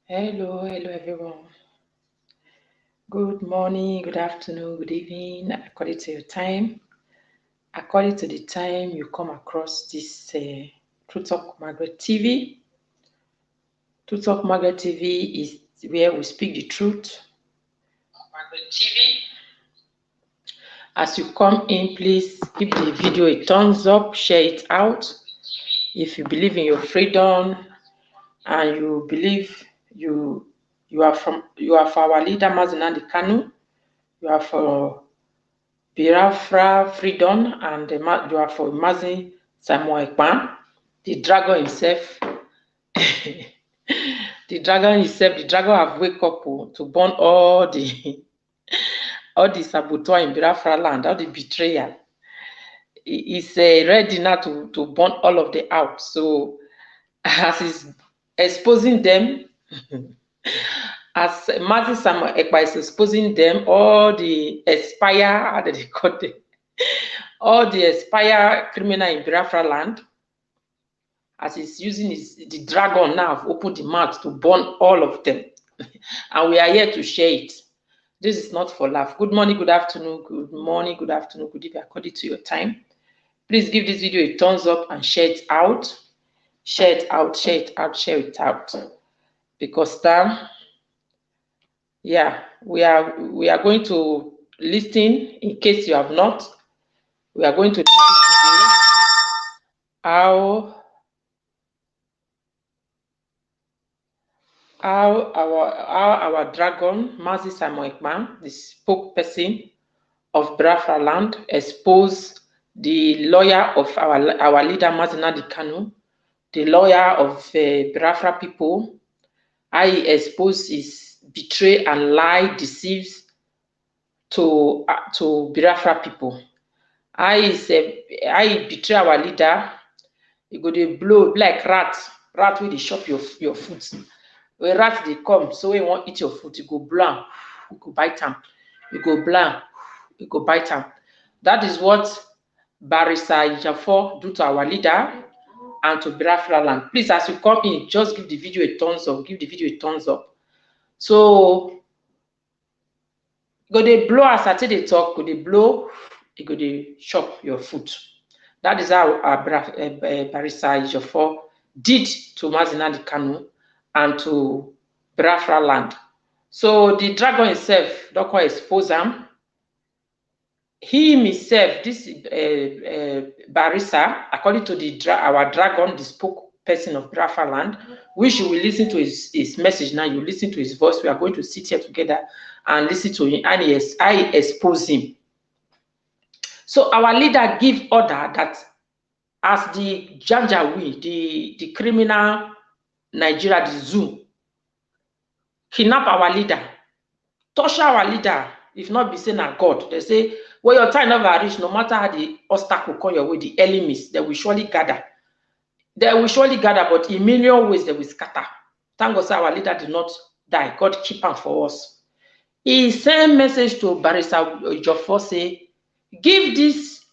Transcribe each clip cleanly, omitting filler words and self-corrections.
Hello everyone. Good morning, good afternoon, good evening, according to your time. According to the time you come across this Truth Talk Margaret TV. Truth Talk Margaret TV is where we speak the truth. Margaret TV. As you come in, please give the video a thumbs up, share it out. If you believe in your freedom and you believe you are for our leader MaziNamdi Kanu, you are for Biafar freedom, and you are for MaziSimon ekpa, the dragon himself. The dragon have wake up to burn all the saboteur in Biafra land, all the betrayal. He's ready now to burn all of them out. So as he's exposing them, as MaziSimon ekpa is exposing them, all the how did they call them? All the aspire criminal in Biafra land, as he's using the dragon now, have opened the mouth to burn all of them. And we are here to share it. This is not for laugh. Good morning, good afternoon, good morning, good afternoon, good evening, according to your time. Please give this video a thumbs up and share it out. Share it out, share it out, share it out. Because yeah, we are going to listen. In case you have not, we are going to listen today how our dragon MaziSimon ekpa, the spokesperson of Biafra land, exposed the lawyer of our leader MaziNamdi Kanu, the lawyer of Biafra people. How he exposed his betray and lie, deceives to Biafra people. How he betray our leader. He go dey blow like rat wey dey chop your food. When rat dey come, so when you wan eat your food, you go blow am, you go bite am, you go blow am, you go bite am. That is what Barr Ejiofor do to our leader and to Biafra land. Please, as you come in, just give the video a thumbs up. Give the video a thumbs up. So go dey blow as I take dey talk, go dey blow, you go dey chop your food. That is how Barr Ejiofor did to MaziNamdi Kanu and to Biafra land. So the dragon himself don come expose am. He himself, this Barrister, according to our dragon, the spokesperson of Biafra land, which you will listen to his message now. You listen to his voice. We are going to sit here together and listen to him, and I expose him. So our leader give order that as the Janjaweed, the criminal Nigeria, the zoo, kidnap our leader, torture our leader, if not be saying na God. They say, when your time never reach, no matter how the obstacle come your way, the enemies, they will surely gather. They will surely gather, but in million ways they will scatter. Thank God our leader did not die. God keep him for us. He sent message to Barr Ejiofor, say, give this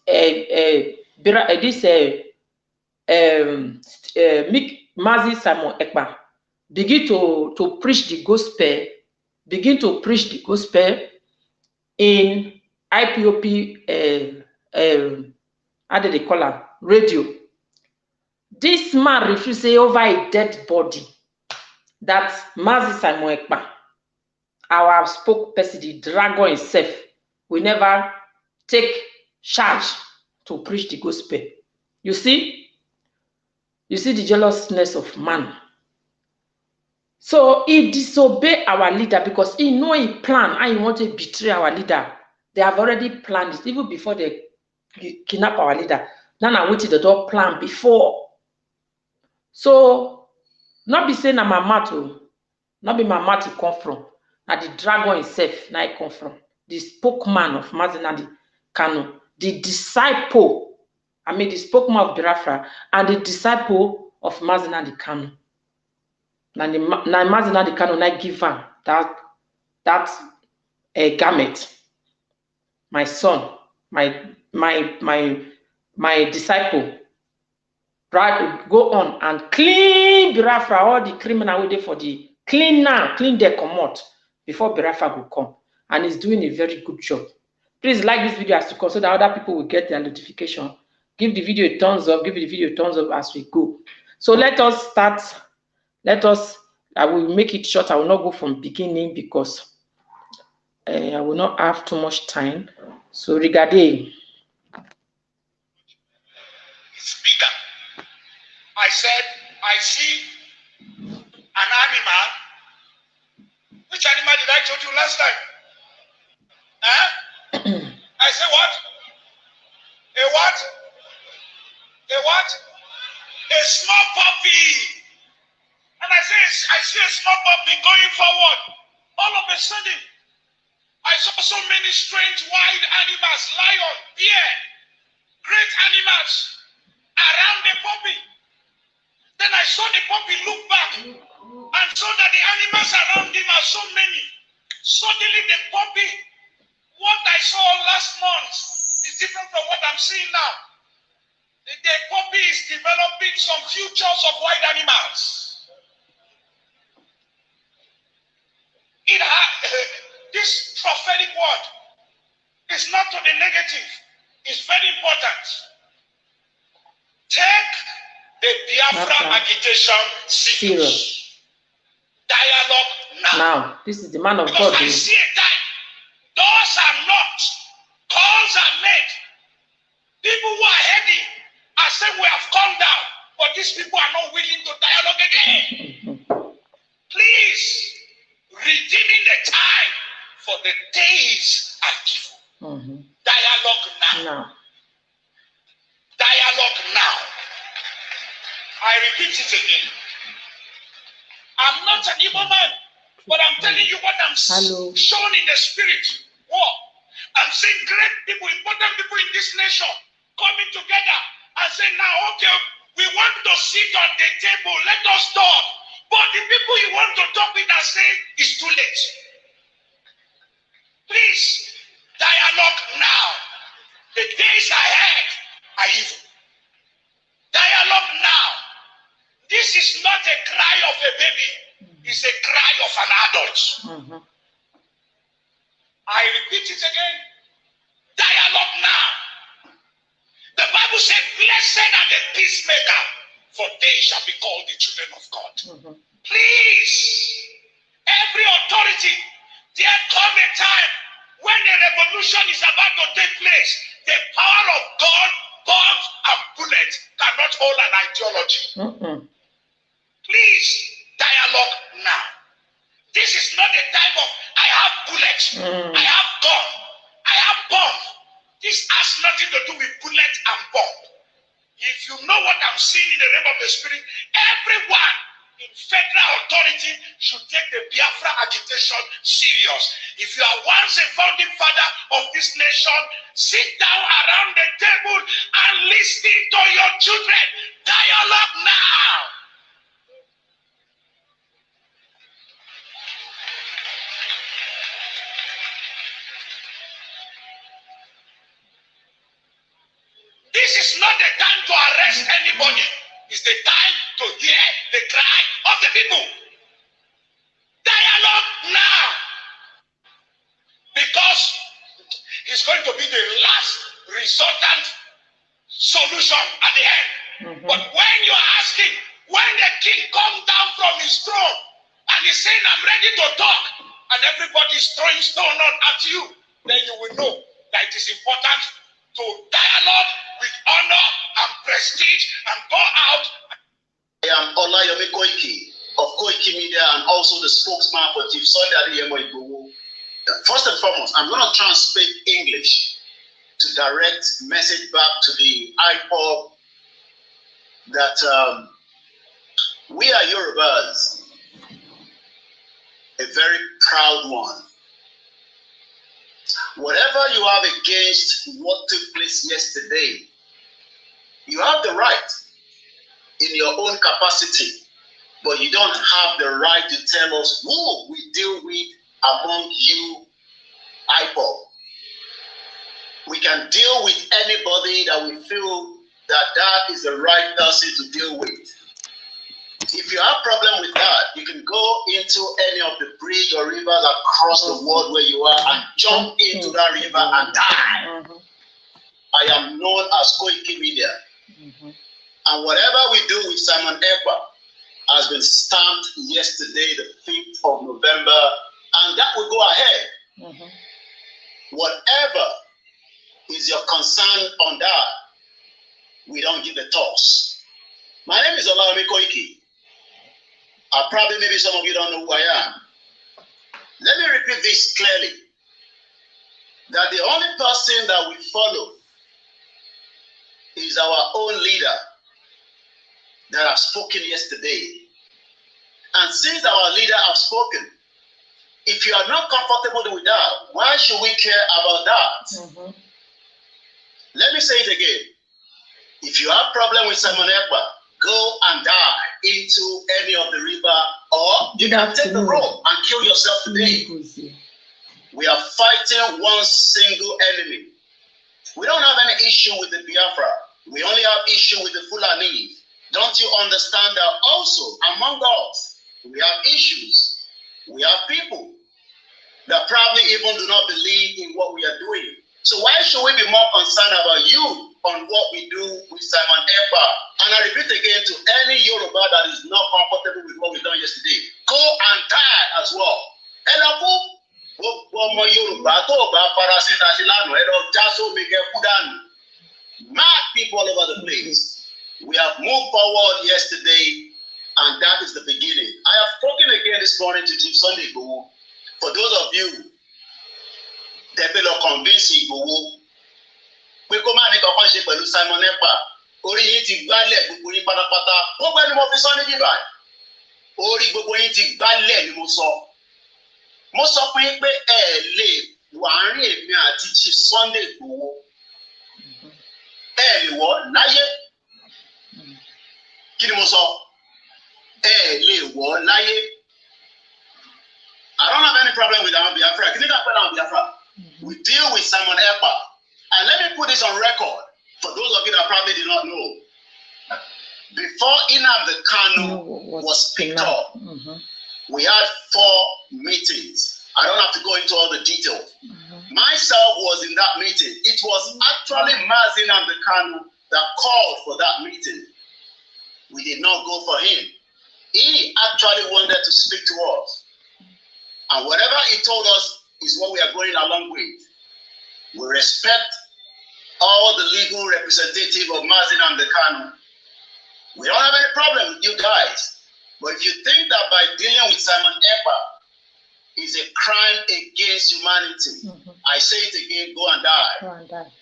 MaziSimon ekpa, begin to preach the gospel, in IPOP, how do they call am, radio. This man refused, say, over a dead body, that MaziSimon ekpa, our spokesperson, the dragon himself, will never take charge to preach the gospel. You see the jealousness of man. So he disobeyed our leader because he know he plan and he want to betray our leader. They have already planned it even before they kidnap our leader. Now I waited the door plan before. So not be saying my mouth, not be my mouth to come from. Now the dragon himself, now he come from. The spokesman of MaziNamdi Kanu, the disciple, the spokesman of Biafra, and the disciple of MaziNamdi Kanu. Now MaziNamdi Kanu now give her that garment. My son, my disciple, right? Go on and clean Biafra, all the criminal way for the clean now, clean the commot before Biafra will come. And he's doing a very good job. Please like this video as you come so that other people will get their notification. Give the video a thumbs up, give the video a thumbs up as we go. So let us start. I will make it short. I will not go from beginning because I will not have too much time. So regarding speaker, I said, I see an animal. Which animal did I show you last time? Huh? I said what? A what? A what? A small puppy. And I say, I see a small puppy going forward. All of a sudden, I saw so many strange wild animals, lion, bear, great animals around the puppy. Then I saw the puppy look back and saw that the animals around him are so many. Suddenly the puppy, what I saw last month is different from what I'm seeing now. The puppy is developing some futures of wild animals. This prophetic word is not to the negative. It's very important. Take the Biafra agitation serious. Dialogue now. Now, this is the man of because God. I see a time. Doors are knocked. Calls are made. People who are heady are saying we have come down, but these people are not willing to dialogue again. Please, redeeming the time for the days are evil. Dialogue now. Dialogue now. I repeat it again. I'm not an evil man, but I'm telling you what I'm shown in the spirit. What? I'm seeing great people, important people in this nation coming together and saying, now, okay, we want to sit on the table, let us talk. But the people you want to talk with are saying it's too late. Please, dialogue now. The days ahead are evil. Dialogue now. This is not a cry of a baby. It's a cry of an adult. I repeat it again. Dialogue now. The Bible said, blessed are the peacemaker, for they shall be called the children of God. Please, every authority, there come a time when a revolution is about to take place. The power of God, bombs and bullets cannot hold an ideology. Please, dialogue now. This is not a time of I have bullets, I have gun, I have bomb. This has nothing to do with bullet and bomb. If you know what I'm seeing in the realm of the spirit, everyone in federal authority should take the Biafra agitation serious. If you are once a founding father of this nation, sit down around the table and listen to your children. Dialogue now. This is not the time to arrest anybody. It's the time to hear the cry of the people. Dialogue now. Because it's going to be the last resultant solution at the end. But when you're asking, when the king comes down from his throne and he's saying, I'm ready to talk, and everybody's throwing stone at you, then you will know that it is important to dialogue with honor and prestige and go out. I am Olayomi Koiki of Koiki Media and also the spokesman for Chief Sunday Adeyemo Igboho. First and foremost, I'm going to try and speak English to direct message back to the IPOB that we are Yorubas, a very proud one. Whatever you have against what took place yesterday, you have the right in your own capacity, but you don't have the right to tell us who we deal with among you, IPOB. We can deal with anybody that we feel that is the right person to deal with. If you have problem with that, you can go into any of the bridge or rivers across the world where you are and jump into that river and die. I am known as Koiki Media. And whatever we do with Simon Ekpa has been stamped yesterday, the 5th of November, and that will go ahead. Whatever is your concern on that, we don't give a toss. My name is Olawumi Koiki. Probably maybe some of you don't know who I am. Let me repeat this clearly. That the only person that we follow is our own leader that have spoken yesterday. And since our leader have spoken, if you are not comfortable with that, why should we care about that? Let me say it again. If you have problem with Simon Ekpa, go and die into any of the river, or you can take the rope and kill yourself today. We are fighting one single enemy. We don't have any issue with the Biafra. We only have issue with the Fulani. Don't you understand that also among us, we have issues. We have people that probably even do not believe in what we are doing. So why should we be more concerned about you on what we do with Simon Ekpa? And I repeat again to any Yoruba that is not comfortable with what we done yesterday, go and die as well. Mad people all over the place. We have moved forward yesterday, and that is the beginning. I have spoken again this morning to Chief Sunday Igboho. For those of you that will convince Igboho, we come and make a contact with Simon Ekpa. Orí yín ti gbálẹ̀ gbogbo yín pátápátá. Gbogbo ẹni mo fi sọ ní bíbá. Orí gbogbo yín ti gbálẹ̀ ni mo sọ. Mo sọ pé ẹ lè wà àárín èmi àti Chief Sunday Igboho. Ẹ lè wọ̀ láyé. Kí ni mo sọ? Ẹ lè wọ̀ láyé. I don't have any problem with our Biafra. Can you not put on Biafra? We deal with Simon Ekpa. And let me put this on record for those of you that probably did not know. Before Nnamdi Kanu was picked up, we had 4 meetings. I don't have to go into all the details. Myself was in that meeting. It was actually Nnamdi Kanu that called for that meeting. We did not go for him. He actually wanted to speak to us. And whatever he told us is what we are going along with. We respect all the legal representative of Nnamdi Kanu. We don't have any problem with you guys. But if you think that by dealing with Simon Ekpa is a crime against humanity, I say it again, go and die. Go and die.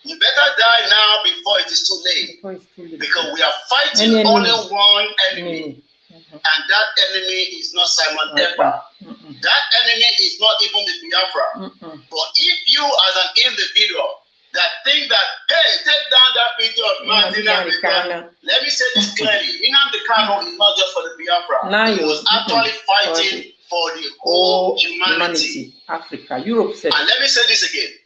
You better die now before it is too late. Because we are fighting only one enemy. And that enemy is not Simon Ekpa. That enemy is not even the Biafra. But if you as an individual that think that, hey, take down that picture of Nnamdi Kanu, let me say this clearly. Nnamdi Kanu is not just for the Biafra. He was actually fighting for the whole humanity. Africa, Europe. And let me say this again.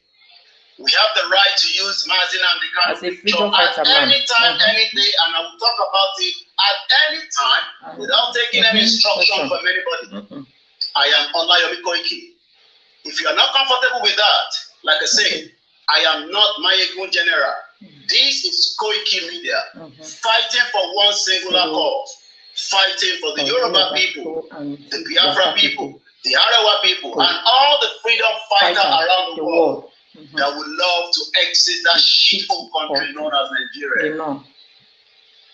We have the right to use Nnamdi Kanu picture at any time, any day, and I will talk about it at any time without taking any instruction from anybody. I am Olawumi Koiki. If you are not comfortable with that, like I say, I am not Mayegun General. This is Koiki Media, fighting for one singular cause, fighting for the Yoruba people, the Biafra people, the Arawa people, and all the freedom fighters around the world that would love to exit that shithole country known as Nigeria.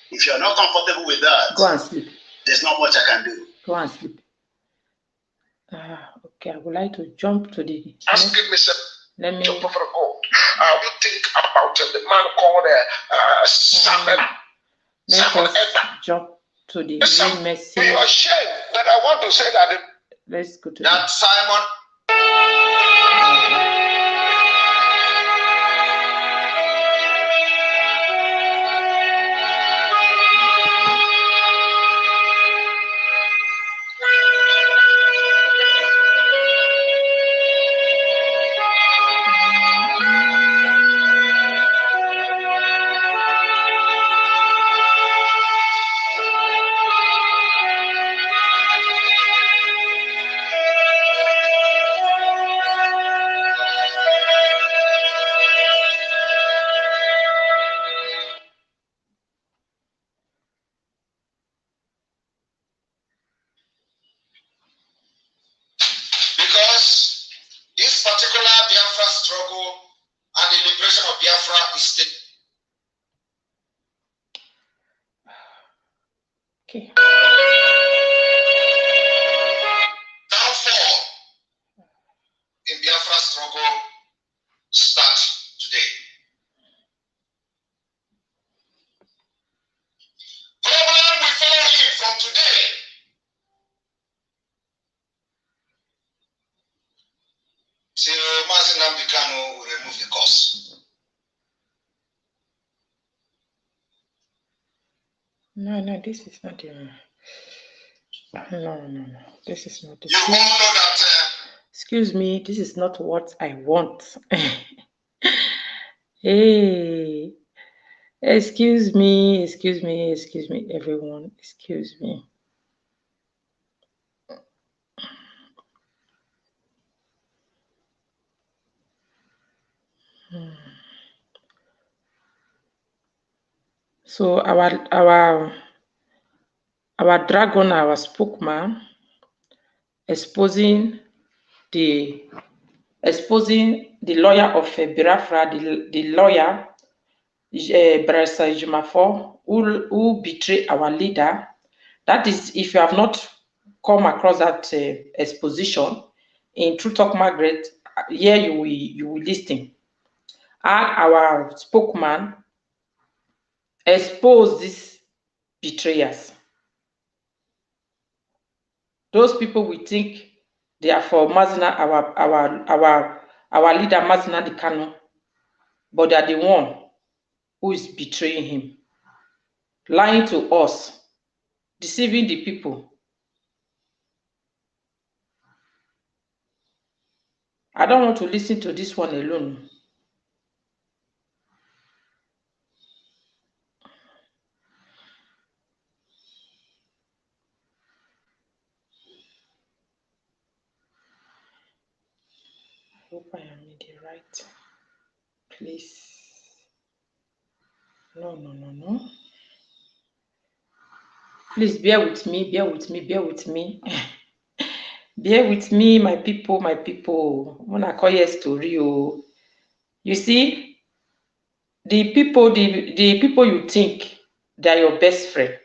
If you are not comfortable with that, go and sleep. There's not much I can do. Go and sleep. Okay, I would like to jump to the. Asking myself, let me. God, you think about the man called Simon. Let us jump to the main message. Be ashamed that I want to say that. Let's go to that Simon. Okay. Downfall in Biafra struggle starts today. Problem will follow him from today. Till MaziSimon will remove the curse. No, this is not the. No. This is not the. You all know that. Excuse me, this is not what I want. Hey, excuse me, everyone. Excuse me. So our dragon, our spokesman, exposing the lawyer of Biafra, the lawyer Barr Ejiofor, who betrayed our leader. That is, if you have not come across that exposition in True Talk Margaret, here you will listen. Our spokesman exposed these betrayers. Those people we think they are for Mazina, our leader Mazina Kano, but they are the one who is betraying him, lying to us, deceiving the people. I don't want to listen to this one alone. I hope I am in the right place. No. Please bear with me. Bear with me, my people. When I call your story, you see, the people you think they are your best friend,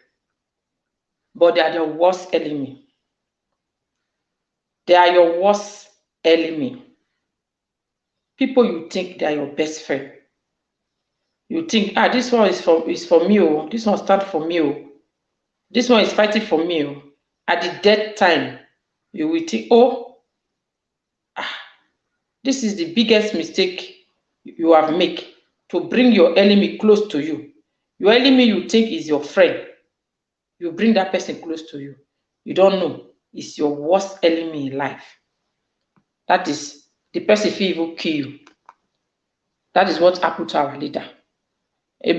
but they are your worst enemy. They are your worst enemy. People you think they are your best friend. You think, this one is for me, oh. This one stand for me, oh. This one is fighting for me, oh. At the death time, you will think, this is the biggest mistake you have made, to bring your enemy close to you. Your enemy you think is your friend, you bring that person close to you. You don't know it's your worst enemy in life. That is the person who will kill you. That is what happened to our leader.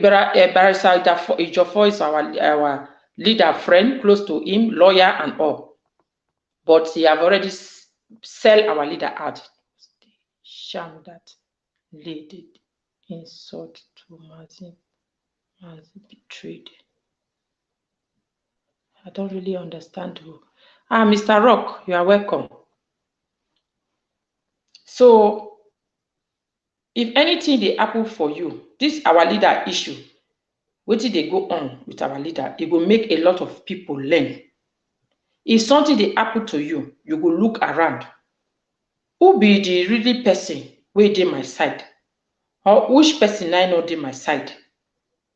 Barr Ejiofor is our leader friend, close to him, lawyer and all. But he have already sell our leader out. Sham that lady insult to Mazi betrayed. I don't really understand who. Mr. Rock, you are welcome. So, if anything they happen for you, this our leader issue, what did they go on with our leader? It will make a lot of people learn. If something they happen to you, you go look around. Who be the really person wey dey my side? Or which person I know dey my side?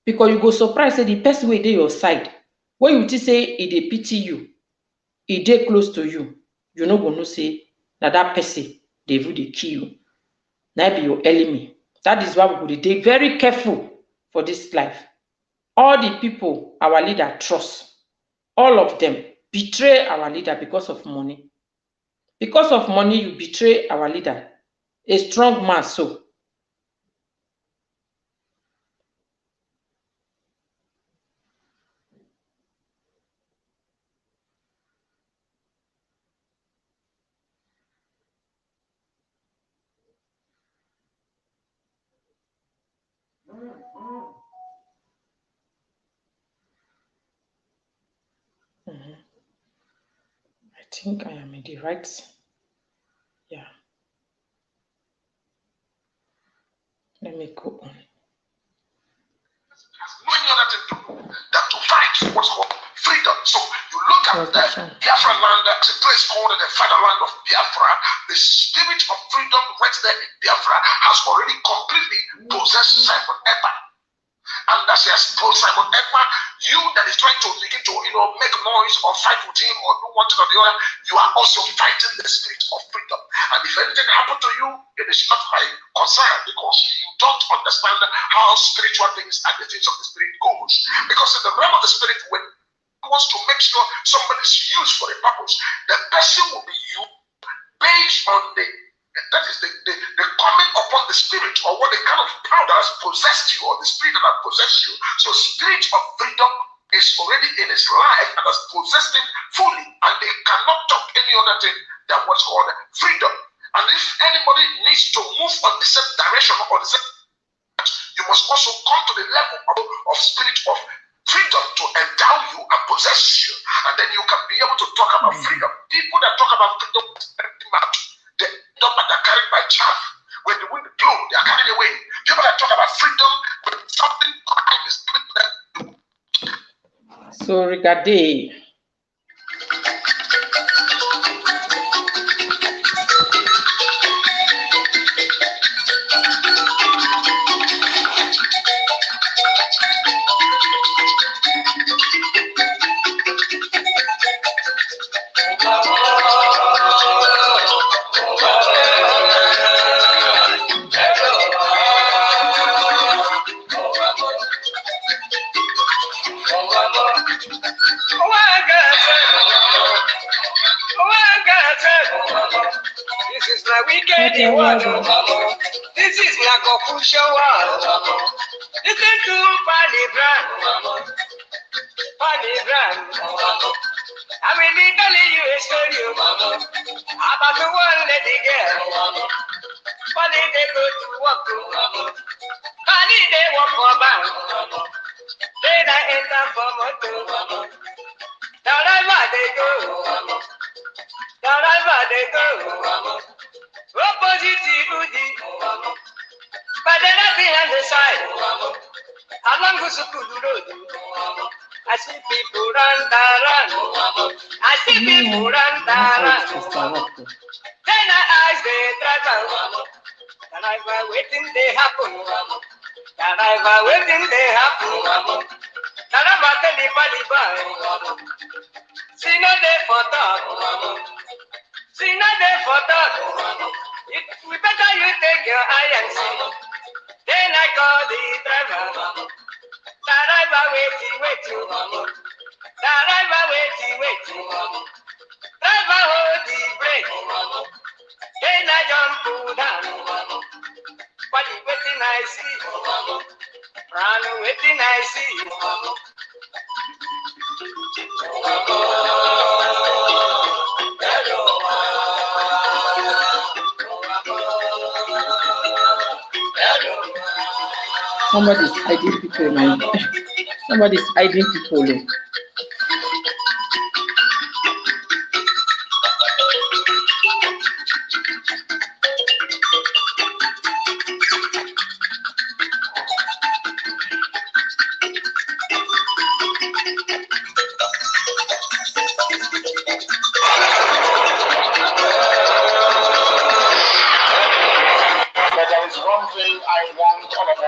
Because you go surprise say the person wey dey your side, when you think say e dey pity you, e dey close to you, you no go know say na that person dey even dey kill you. Na be your enemy. That is why we go dey very careful for this life. All the people our leader trust, all of them betray our leader because of money. Because of money, you betray our leader, a strong man. So, I think I am in the right. Yeah. Let me go on. No other thing to do than to fight what's called freedoms. Biafra land is a place called the fatherland of Biafra. The spirit of freedom right there in Biafra has already completely possessed Simon Ekpa. And as he has told Simon Ekpa, you that is trying to begin to make noise or fight with him or do one thing or the other, you are also fighting the spirit of freedom. And if anything happened to you, it is not my concern, because you don't understand how spiritual things and the things of the spirit goes. Because in the realm of the spirit, when he wants to make sure somebody is used for a purpose, the person will be used based on the coming upon the spirit, or what the kind of power that has possessed you, or the spirit that has possessed you. So spirit of freedom is already in his life and has possessed him fully, and they cannot talk any other thing than what's called freedom. And if anybody needs to move on the same direction or the same, you must also come to the level of spirit of freedom to endow you and possess you, and then you can be able to talk about freedom. People that talk about freedom, they end up and they're carried by chaff. When the wind blows, they are carried away. People that talk about freedom, when something is given to them. So regarding this is my weekend one. This is my confusion one. Listen to Pani Brand. I will tell you a story about the one lady girl. Pani they go to work. Pani they work for bank. Then I enter for motor. Wherever they go. Wherever they go, opposite Udi, but then nothing on the side. Along the school road, I see people run. I see people run. Then I ask the driver, driver waiting they happen. Driver waiting they happen. Driver tell the Baliba, see no day for talk. See not there for talk. We better you take your eye and see. Then I call the driver. The driver waiting. The driver waiting. Driver hold the brake. Then I jump down. But the waiting I see. Run waiting I see. somebody's hiding people, man. Somebody's hiding people.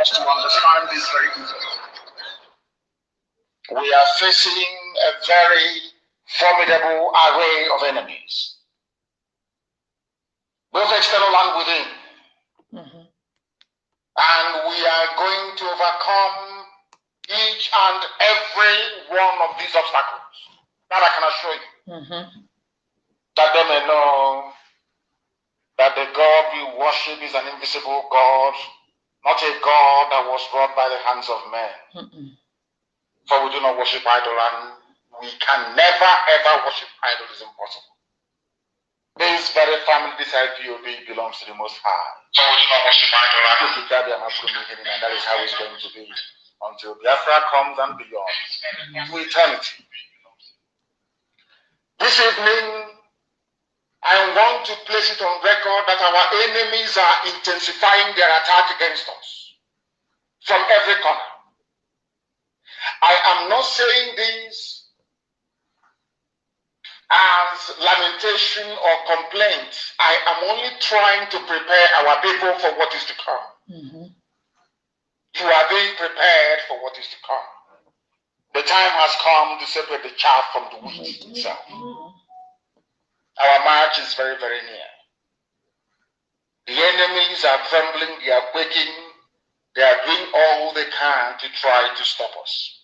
To understand this very easily. We are facing a very formidable array of enemies, both external and within. And we are going to overcome each and every one of these obstacles. That I can assure you. That they may know that the God we worship is an invisible God, not a God that was wrought by the hands of men. For we do not worship idol, and we can never ever worship idol. Is impossible. This very family, this IPOB, belongs to the Most High. So we do not worship idol, and that is how it's going to be until Biafra comes and beyond, to eternity. This evening, I want to place it on record that our enemies are intensifying their attack against us from every corner. I am not saying this as lamentation or complaint. I am only trying to prepare our people for what is to come. You are being prepared for what is to come. The time has come to separate the chaff from the wheat itself. Our march is very, very near. The enemies are trembling, they are quaking, they are doing all they can to try to stop us.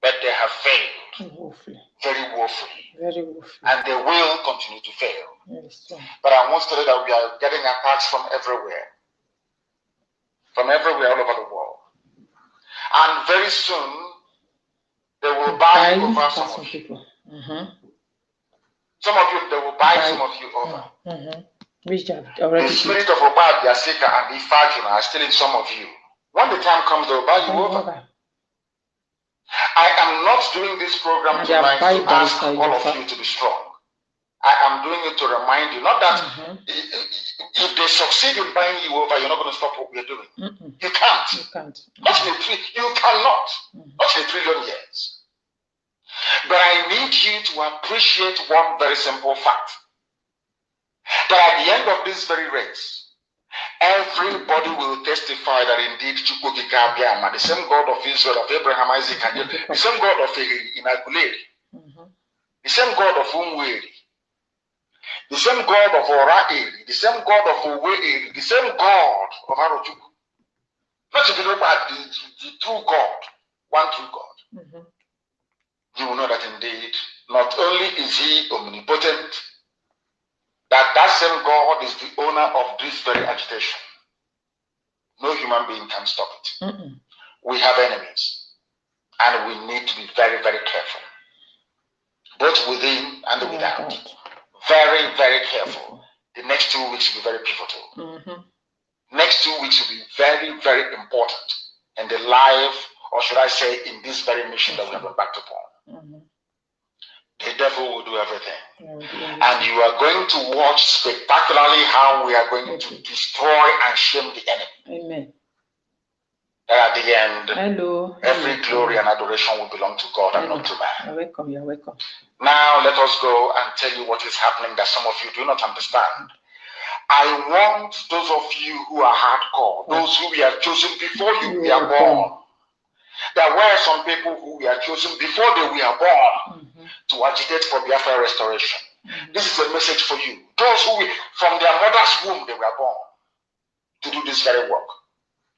But they have failed. Very woefully. Very woefully. And they will continue to fail. Yes, but I want to tell you that we are getting attacks from everywhere. From everywhere all over the world. And very soon, they will buy over some of you. Some of you, they will buy some of you over. The spirit of Obad, the Asika, and the Ifajuna are still in some of you. When the time comes, they will buy you over. I am not doing this program tonight to ask all of you to be strong. I am doing it to remind you, not that if they succeed in buying you over, you're not going to stop what we're doing. You can't. You can't. Not in you cannot. Not in a trillion years. But I need you to appreciate one very simple fact. That at the end of this very race, everybody will testify that indeed the same God of Israel, of Abraham, Isaac, and Jacob, the same God of Inaguleri, the same God of Umweri, the same God of Oraeri, the same God of Uweeri, the same God of Arojuku. Not to be known by the true God, one true God. You will know that indeed, not only is he omnipotent, that same God is the owner of this very agitation. No human being can stop it. We have enemies, and we need to be very, very careful, both within and without. Very, very careful. The next 2 weeks will be very pivotal. Next 2 weeks will be very, very important in the life, or should I say, in this very mission that we have embarked upon. The devil will do everything. And you are going to watch spectacularly how we are going to destroy and shame the enemy. Amen. That at the end, every glory and adoration will belong to God and not to man. You're welcome, you're welcome. Now let us go and tell you what is happening that some of you do not understand. I want those of you who are hardcore, those who we are chosen before you were born. There were some people who were chosen before they were born to agitate for Biafra restoration. This is a message for you. Those who from their mother's womb they were born to do this very work.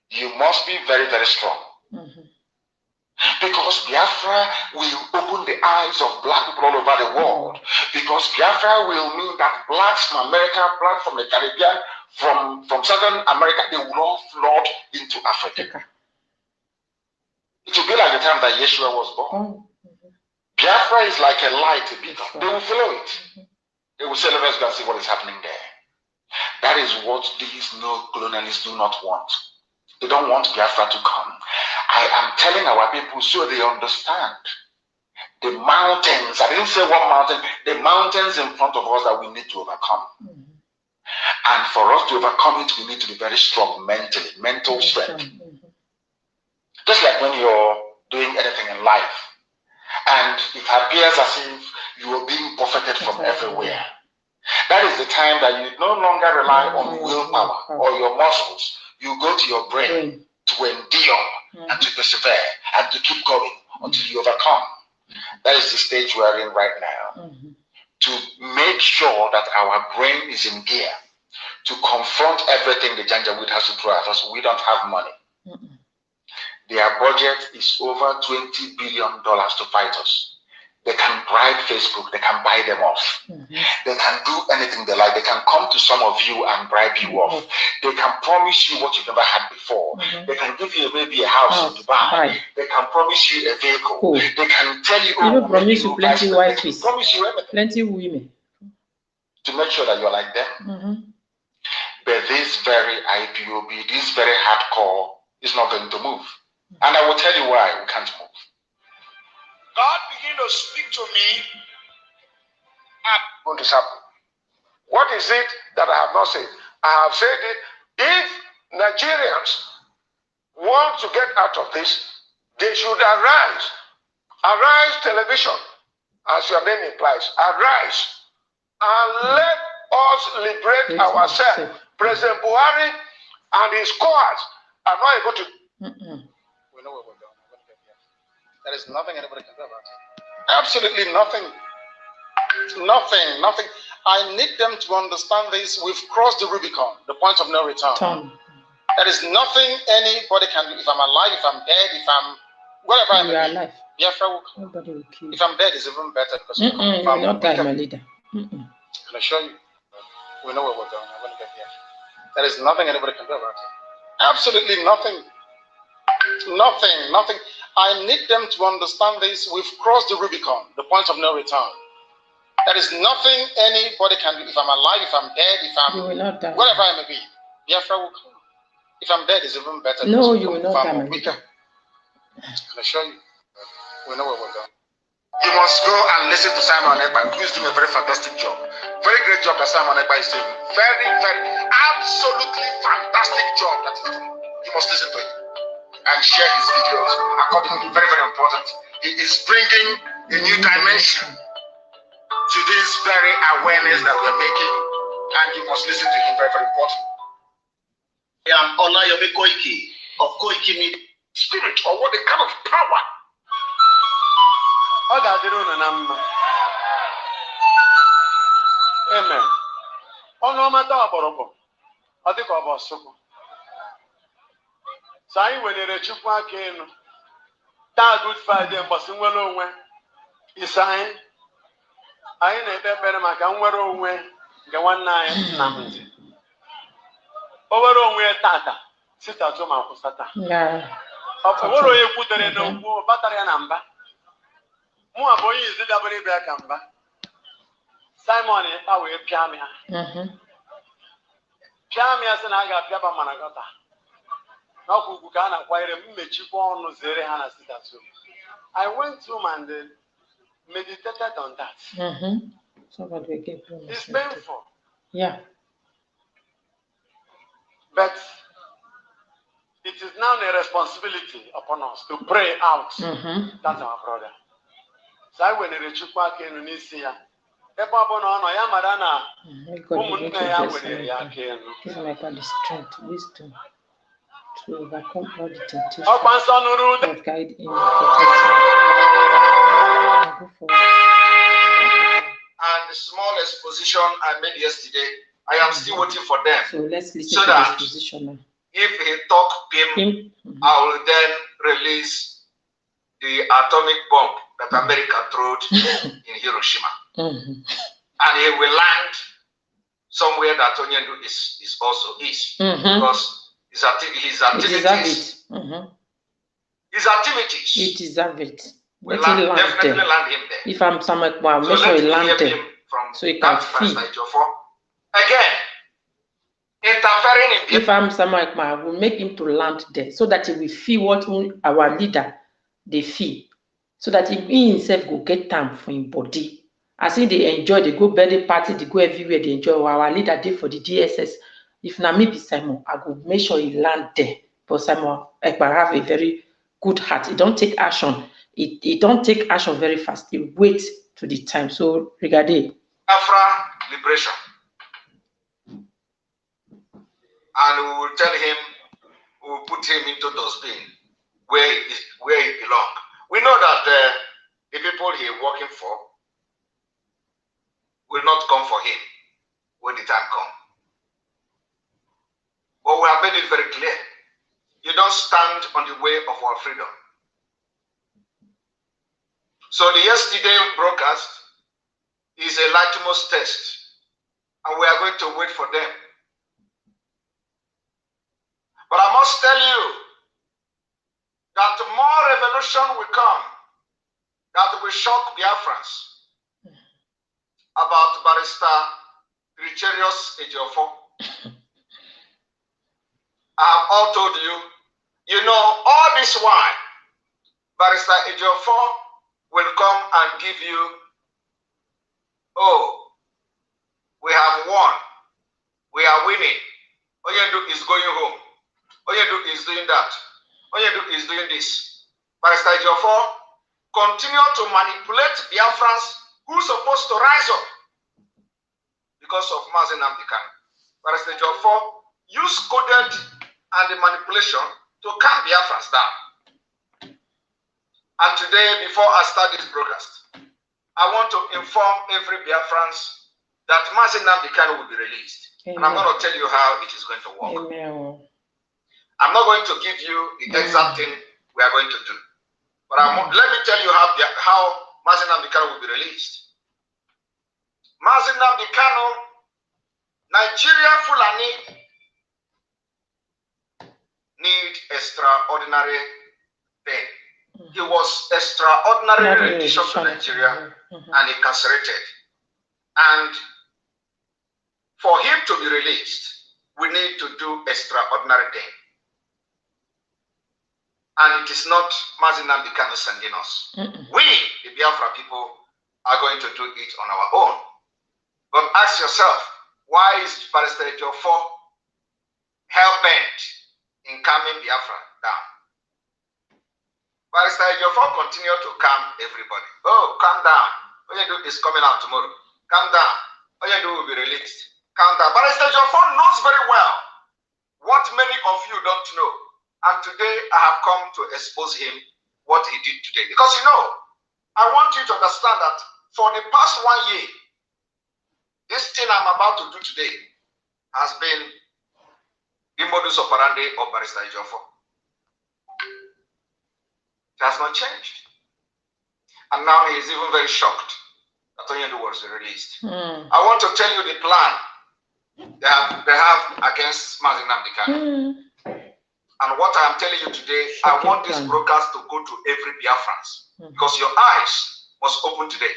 You must be very, very strong. Because Biafra will open the eyes of black people all over the world. Because Biafra will mean that blacks from America, blacks from the Caribbean, from Southern America, they will all flood into Africa. It will be like the time that Yeshua was born. Biafra is like a light, a beacon. They will follow it. They will say, let us go and see what is happening there. That is what these neo-colonialists do not want. They don't want Biafra to come. I am telling our people so they understand. The mountains, I didn't say one mountain, the mountains in front of us that we need to overcome. And for us to overcome it, we need to be very strong mentally, mental strength. Just like when you're doing anything in life, and it appears as if you are being buffeted from everywhere. That is the time that you no longer rely on willpower or your muscles. You go to your brain to endure and to persevere and to keep going until you overcome. That is the stage we are in right now. To make sure that our brain is in gear to confront everything the Janjaweed has to throw at us. We don't have money. Their budget is over $20 billion to fight us. They can bribe Facebook, they can buy them off. They can do anything they like. They can come to some of you and bribe you off. They can promise you what you've never had before. They can give you maybe a house in Dubai. They can promise you a vehicle. They can tell you, promise you plenty wives, promise you everything. Plenty women. To make sure that you're like them. But this very IPOB, this very hardcore is not going to move. And I will tell you why we can't move. God began to speak to me about this happen. What is it that I have not said? I have said it. If Nigerians want to get out of this, they should arise. Arise television. as your name implies, arise and let us liberate ourselves. President Buhari and his cohorts are not able to. We know where we're going. There is nothing anybody can do about it. Absolutely nothing. Nothing. I need them to understand this. We've crossed the Rubicon, the point of no return. There is nothing anybody can do. If I'm alive, if I'm dead, if I'm whatever I'm alive. Nobody will kill you. If I'm dead, it's even better because you're not die, my leader. Can I show you? We know where we're going. I'm going to get here. There is nothing anybody can do about it. Absolutely nothing. Nothing. I need them to understand this. We've crossed the Rubicon, the point of no return. There is nothing anybody can do. If I'm alive, if I'm dead, if I'm whatever I may be, Biafra will come. If I'm dead, it's even better. No, you will not die. Can I show you? We know where we're going. You must go and listen to Simon Ekpa, who is doing a very fantastic job. Very great job that Simon Ekpa is doing. Very, absolutely fantastic job that he's doing. You must listen to it and share his videos. Accordingly, very, very important. He is bringing a new dimension to this very awareness that we're making, and you must listen to him. Very, very important. I am Olayomi Koiki of Koiki Media. Spirit, or what the kind of power. Amen. No matter what, I think about so. Sai wenere chukwu aka enu. Taa Good Friday mbọsị nwere onwe. Isa anyị na-ekpe ekpere maka nwere onwe nke nwanne anyị Nnamdi. O nwere onwe tata sita tụ ma kwụsata. Ọ nwere onye kwutere n'okwu batara ya na mba. Mụ abụ onye izi dabere ịbịa ka mba. Simon Ekpa wee pịa m ya. Pịa m ya sị na a ga-apịaba mana gọta. N'ọkwụkwụ ka a na-akwanyere m mechikwa ọnụ zere ha na sitatu. I went home and meditated on that. It's painful. Yeah. But it is now a responsibility upon us to pray out. That's our brother. So I went to Chukwu aka enu n'isi ya. Ebe ọ bụ na ọ nọ ya mara na ụmụnne ya wenere ya aka enu. Give my God the strength, wisdom to overcome all the temptations that guide him and protect him. Go forward. And the small exposition I made yesterday, I am still waiting for them. So let's listen to the exposition now. If he talk him, I will then release the atomic bomb that America threw in Hiroshima. And he will land somewhere that Onyendu is also is. Because his activities. His activities. He deserves it. Will definitely land him there. If I'm somewhere, well, make sure he land there. So he can feel. Again, interfering in people. If I'm somewhere, I will make him to land there so that he will feel what our leader they feel. So that he himself will get time for his body. As if they enjoy, they go birthday party, they go everywhere, they enjoy. Our leader did for the DSS. If na me be Simon, I will make sure he land there. But Simon Ekpa have a very good heart. He don't take action. He don't take action very fast. He waits to the time. So regarding Biafra liberation. And we will tell him, we will put him into dustbin where he belongs. We know that the people he is working for will not come for him when the time comes. But we have made it very clear. You don't stand on the way of our freedom. So the yesterday broadcast is a litmus test, and we are going to wait for them. But I must tell you that more revolution will come that will shock Biafrans about Barrister Ejiofor. I have all told you, you know, all this while, Barrister Ejiofor will come and give you, oh, we have won, we are winning. Onyendu is going home. Onyendu is doing that. Onyendu is doing this. Barrister Ejiofor continue to manipulate Biafrans who's supposed to rise up because of Mazi Nnamdi Kanu. Barrister Ejiofor used coded and the manipulation to calm Biafrans down. And today, before I start this broadcast, I want to inform every Biafrans that Mazi Nnamdi Kanu will be released. Amen. And I'm going to tell you how it is going to work. Amen. I'm not going to give you the exact thing we are going to do. But let me tell you how Mazi Nnamdi Kanu will be released. Mazi Nnamdi Kanu, Nigeria Fulani need extraordinary thing. He was extraordinary rendition to Nigeria and incarcerated. And for him to be released, we need to do extraordinary thing. And it is not Mazi Nnamdi Kanu sending us. We, the Biafra people, are going to do it on our own. But ask yourself, why is Barrister Ejiofor hell-bent in calming Biafra down? Barrister Ejiofor continue to calm everybody. Oh, calm down. All you do is coming out tomorrow. Calm down. All you do will be released. Calm down. Barrister Ejiofor knows very well what many of you don't know. And today I have come to expose him what he did today. Because you know, I want you to understand that for the past 1 year, this thing I'm about to do today has been the modus operandi of Barrister Ejiofor. It has not changed. And now he is even very shocked that Onyendu was released. I want to tell you the plan they have against Mazi Nnamdi Kanu. And what I am telling you today, I want this broadcast to go to every Biafrans. Because your eyes must open today.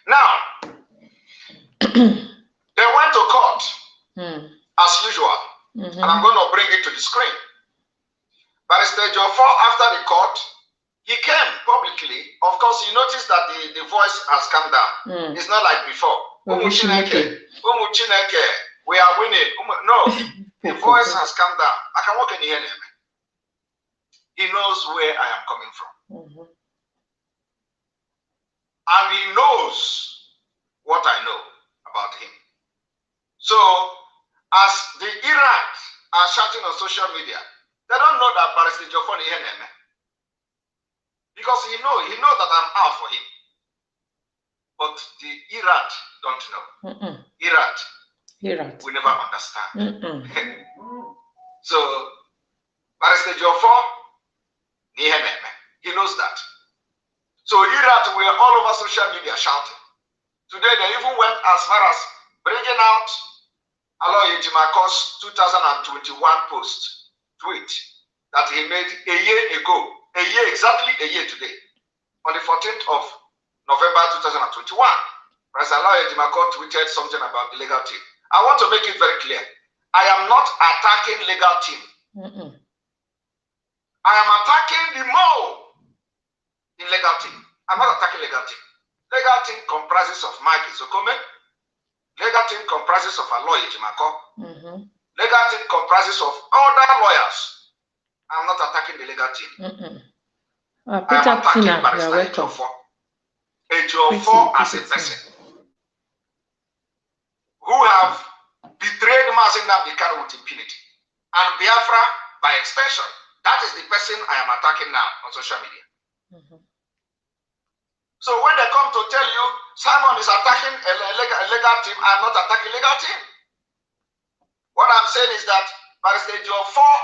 Now, they went to court as usual. And I'm going to bring it to the screen. Barrister Ejiofor, after the court, he came publicly. Of course, you notice that the voice has come down. It's not like before. We are winning. No, the voice has come down. I can walk in the end. He knows where I am coming from. And he knows what I know about him. So, as the Iraq are shouting on social media, they don't know that Barrister Ejiofor is here. Because he knows that I'm out for him. But the Iraq don't know. Iraq we never understand. So, Barrister Ejiofor, he knows that. So Iraq were all over social media shouting. Today they even went as far as bringing out Aloy Ejimako's 2021 tweet that he made a year ago, exactly a year today, on the 14th of November 2021. President Aloy Ejimako tweeted something about the legal team. I want to make it very clear. I am not attacking legal team. I am attacking the mole in legal team. I'm not attacking legal team. Legal team comprises of Mike Izokome. Legal team comprises of Aloy Ejimako. Legal team comprises of other lawyers. I'm not attacking the legal team. I am attacking Barrister Ejiofor. Ejiofor as a person who have betrayed Mazi Nnamdi Kanu with impunity, and Biafra by extension. That is the person I am attacking now on social media. So when they come to tell you Simon is attacking a legal team, I am not attacking legal team. What I'm saying is that Barrister Ejiofor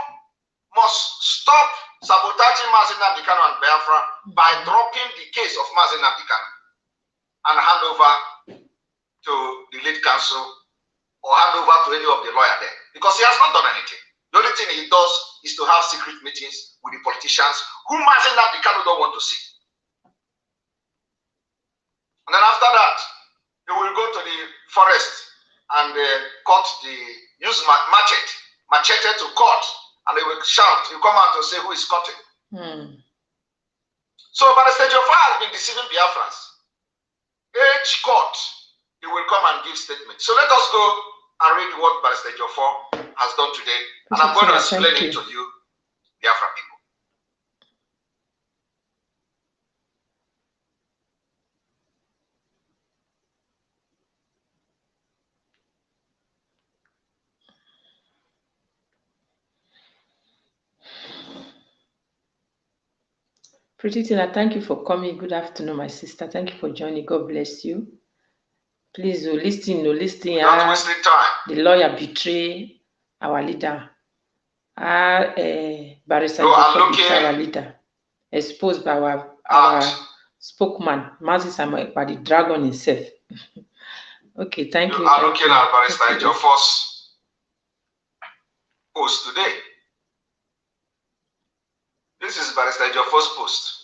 must stop sabotaging Mazi Nnamdi Kanu and Biafra by dropping the case of Mazi Nnamdi Kanu and hand over to the lead counsel or hand over to any of the lawyer there, because he has not done anything. The only thing he does is to have secret meetings with the politicians who Mazi Nnamdi Kanu don't want to see. And then after that, he will go to the forest and use machete to cut, and they will shout, you come out to say who is cutting. So Barrister Ejiofor has been deceiving Biafrans. Each court, he will come and give statements. So let us go and read what Barrister Ejiofor has done today. And I'm going to explain it to you, Biafra people. Pretty Tina, thank you for coming. Good afternoon, my sister. Thank you for joining. God bless you. Please, listen. Don't waste the time. The lawyer betray our leader. Barrister I'm betray our looking leader. Exposed by our spokesman, MaziSimon, by the dragon himself. Okay, thank you. I'm looking at Barrister Ejiofor's post today. This is Barrister Ejiofor's post.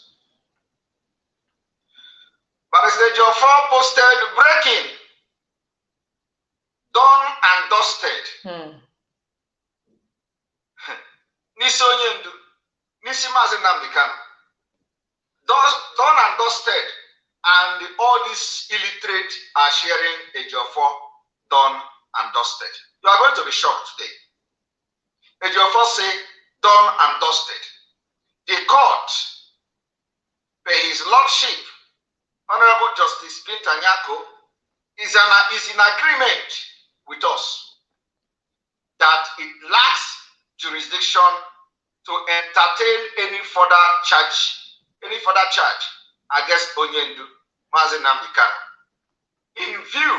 Barrister Ejiofor posted breaking, done and dusted. Nisi Onyendu, Nisi Mazi Kanu, done and dusted, and all these illiterate are sharing Ejiofor done and dusted. You are going to be shocked today. Ejiofor say done and dusted. The court, by his lordship, Honorable Justice Binta Nyako, is in agreement with us that it lacks jurisdiction to entertain any further charge against Onyendu Mazi Kanu in view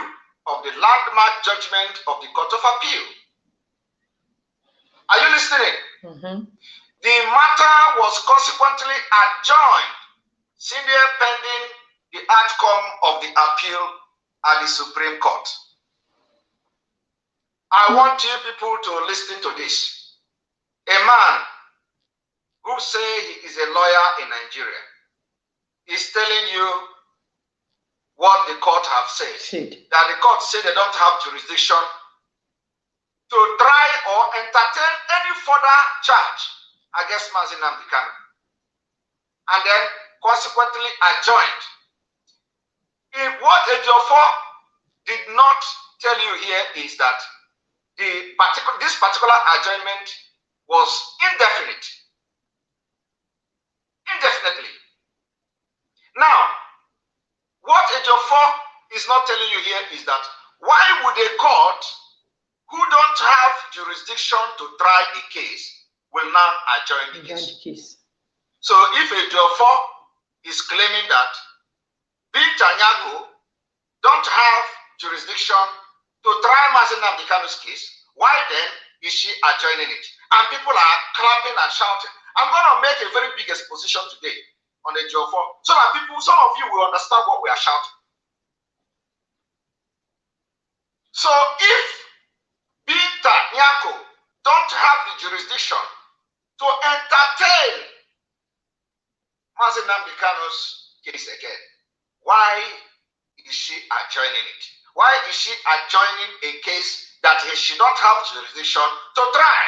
of the landmark judgment of the Court of Appeal. Are you listening? The matter was consequently adjourned, senior pending the outcome of the appeal at the Supreme Court. I want you people to listen to this. A man who say he is a lawyer in Nigeria is telling you what the court have said. That the court said they don't have jurisdiction to try or entertain any further charge against Mazi Kanu. And then consequently adjourned. What Ejiofor did not tell you here is that this particular adjournment was indefinitely. Now, what Ejiofor is not telling you here is that why would a court who don't have jurisdiction to try a case will now adjourn the case? So if Ejiofor is claiming that Binta Nyako don't have jurisdiction to try Mazi Kanu's case, why then is she adjoining it? And people are clapping and shouting. I'm going to make a very big exposition today on Ejiofor so that some of you will understand what we are shouting. So if Binta Nyako don't have the jurisdiction to entertain Mazi Kanu's case again, why is she adjoining it? Why is she adjoining a case that she don't have jurisdiction to try?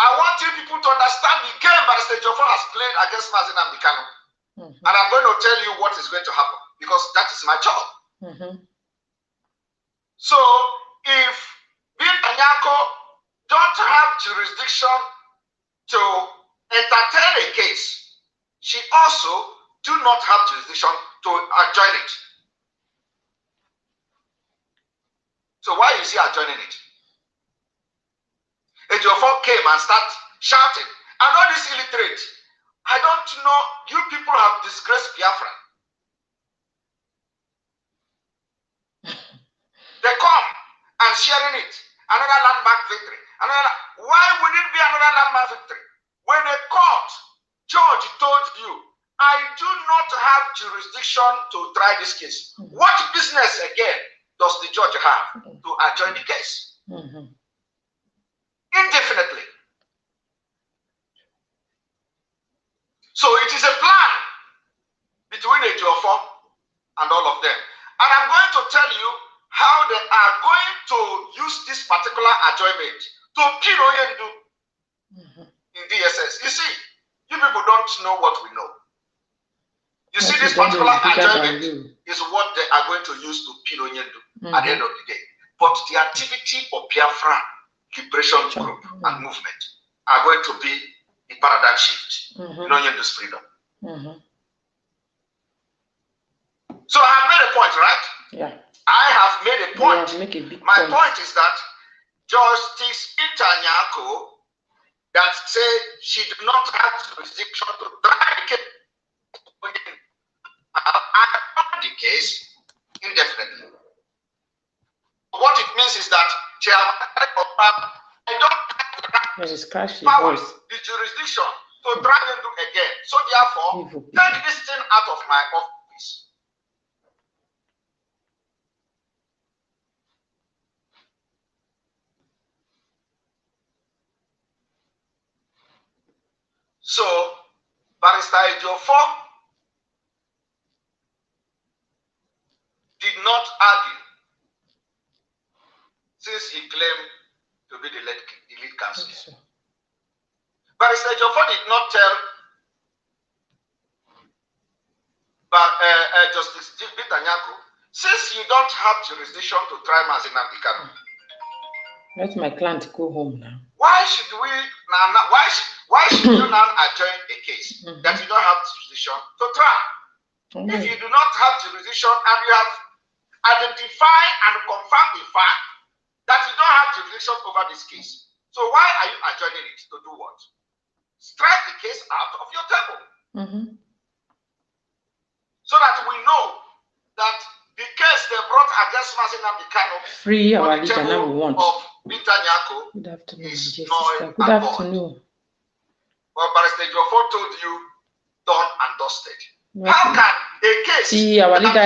I want you people to understand the game Barrister Ejiofor has played against Mazi Kanu. And I'm going to tell you what is going to happen because that is my job. So if Binta Nyako don't have jurisdiction to entertain a case, she also do not have jurisdiction to adjourn it. So why is he adjourning it? Ejiofor came and started shouting. And all this illiterate, I don't know, you people have disgraced Biafra. They come and sharing it. Another landmark victory. Why would it be another landmark victory? When a court judge told you, I do not have jurisdiction to try this case. What business again does the judge have to adjourn the case? Indefinitely. So it is a plan between Ejiofor and all of them. And I'm going to tell you how they are going to use this particular adjournment to kill Onyendu in DSS. You see, you people don't know what we know. You see, this particular adjournment is what they are going to use to pin Onyendu at the end of the day. But the activity of Biafra Liberation Group and movement are going to be a paradigm shift in Onyendu's freedom. So I have made a point, right? Yeah. I have made a point. My point is that Justice Binta Nyako that say she did not have jurisdiction to try the case. I found the case indefinitely. What it means is that she has I don't have the jurisdiction to try and do again. So therefore, take this thing out of my office. So, Barrister Ejiofor did not argue since he claimed to be the lead counsel. Barrister Ejiofor did not tell Justice Bitanyako, since you don't have jurisdiction to try Mazinan Dikano. Let my client go home now. Why should we now? Why should you now adjourn a case that you don't have jurisdiction to try? If you do not have jurisdiction and you have identified and confirmed the fact that you don't have jurisdiction over this case, so why are you adjourning it to do what? Strike the case out of your table, so that we know that the case they brought against Mazinan Dikano free our leader now we want. Good afternoon. Good afternoon. Well, Barrister Ejiofor told you done and dusted. How can a case? See, our leader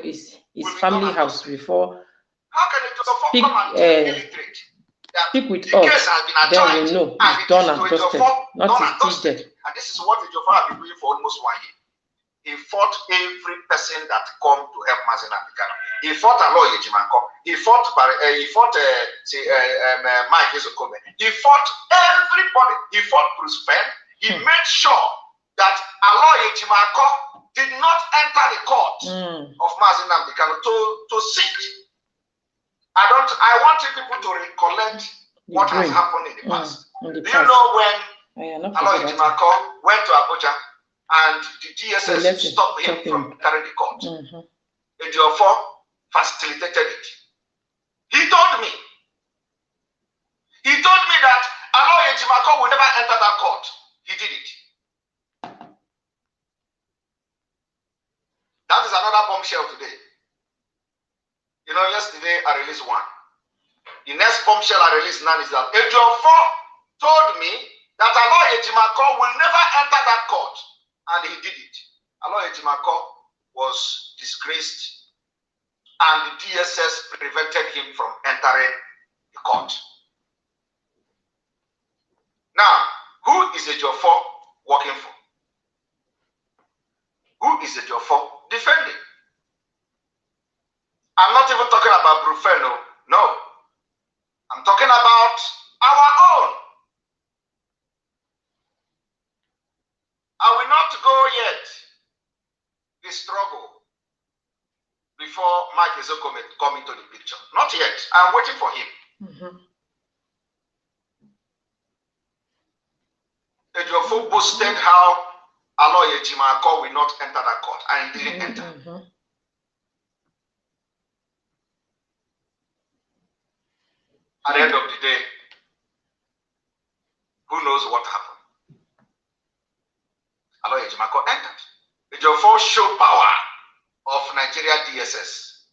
is family house before. How can it come and illiterate? Speak with us, then we know it's done and dusted, not still dead. And this is what Ejiofor has been doing for almost 1 year. He fought every person that come to help Mazinan Dikano. He fought Aloy Ejimakor. He fought Mike Ezokome. He fought everybody. He fought Bruce Penn. He made sure that Aloy Ejimakor did not enter the court of Mazinan Dikano to sit. I want you people to recollect what has happened in the past. Do you know when Aloy Ejimakor went to Abuja and the DSS stopped him from carrying the court? Ejiofor facilitated it. He told me that Aloy Ejimakor will never enter that court. He did it. That is another bombshell today. You know, yesterday I released one. The next bombshell I released now is that Ejiofor told me that Aloy Ejimakor will never enter that court. And he did it. Aloy Ejimakor was disgraced, and the DSS prevented him from entering the court. Now, who is Ejiofor working for? Who is Ejiofor defending? I'm not even talking about Brufeno. No. I'm talking about our own. I will not go yet. The struggle before Mike Ezokome come into the picture. Not yet. I'm waiting for him. Ejiofor boasted how Aloy Ejimakor will not enter that court, and he didn't enter. At the end of the day, who knows what happened? Aloy Ejimakor entered. Ejiofor show power of Nigeria DSS.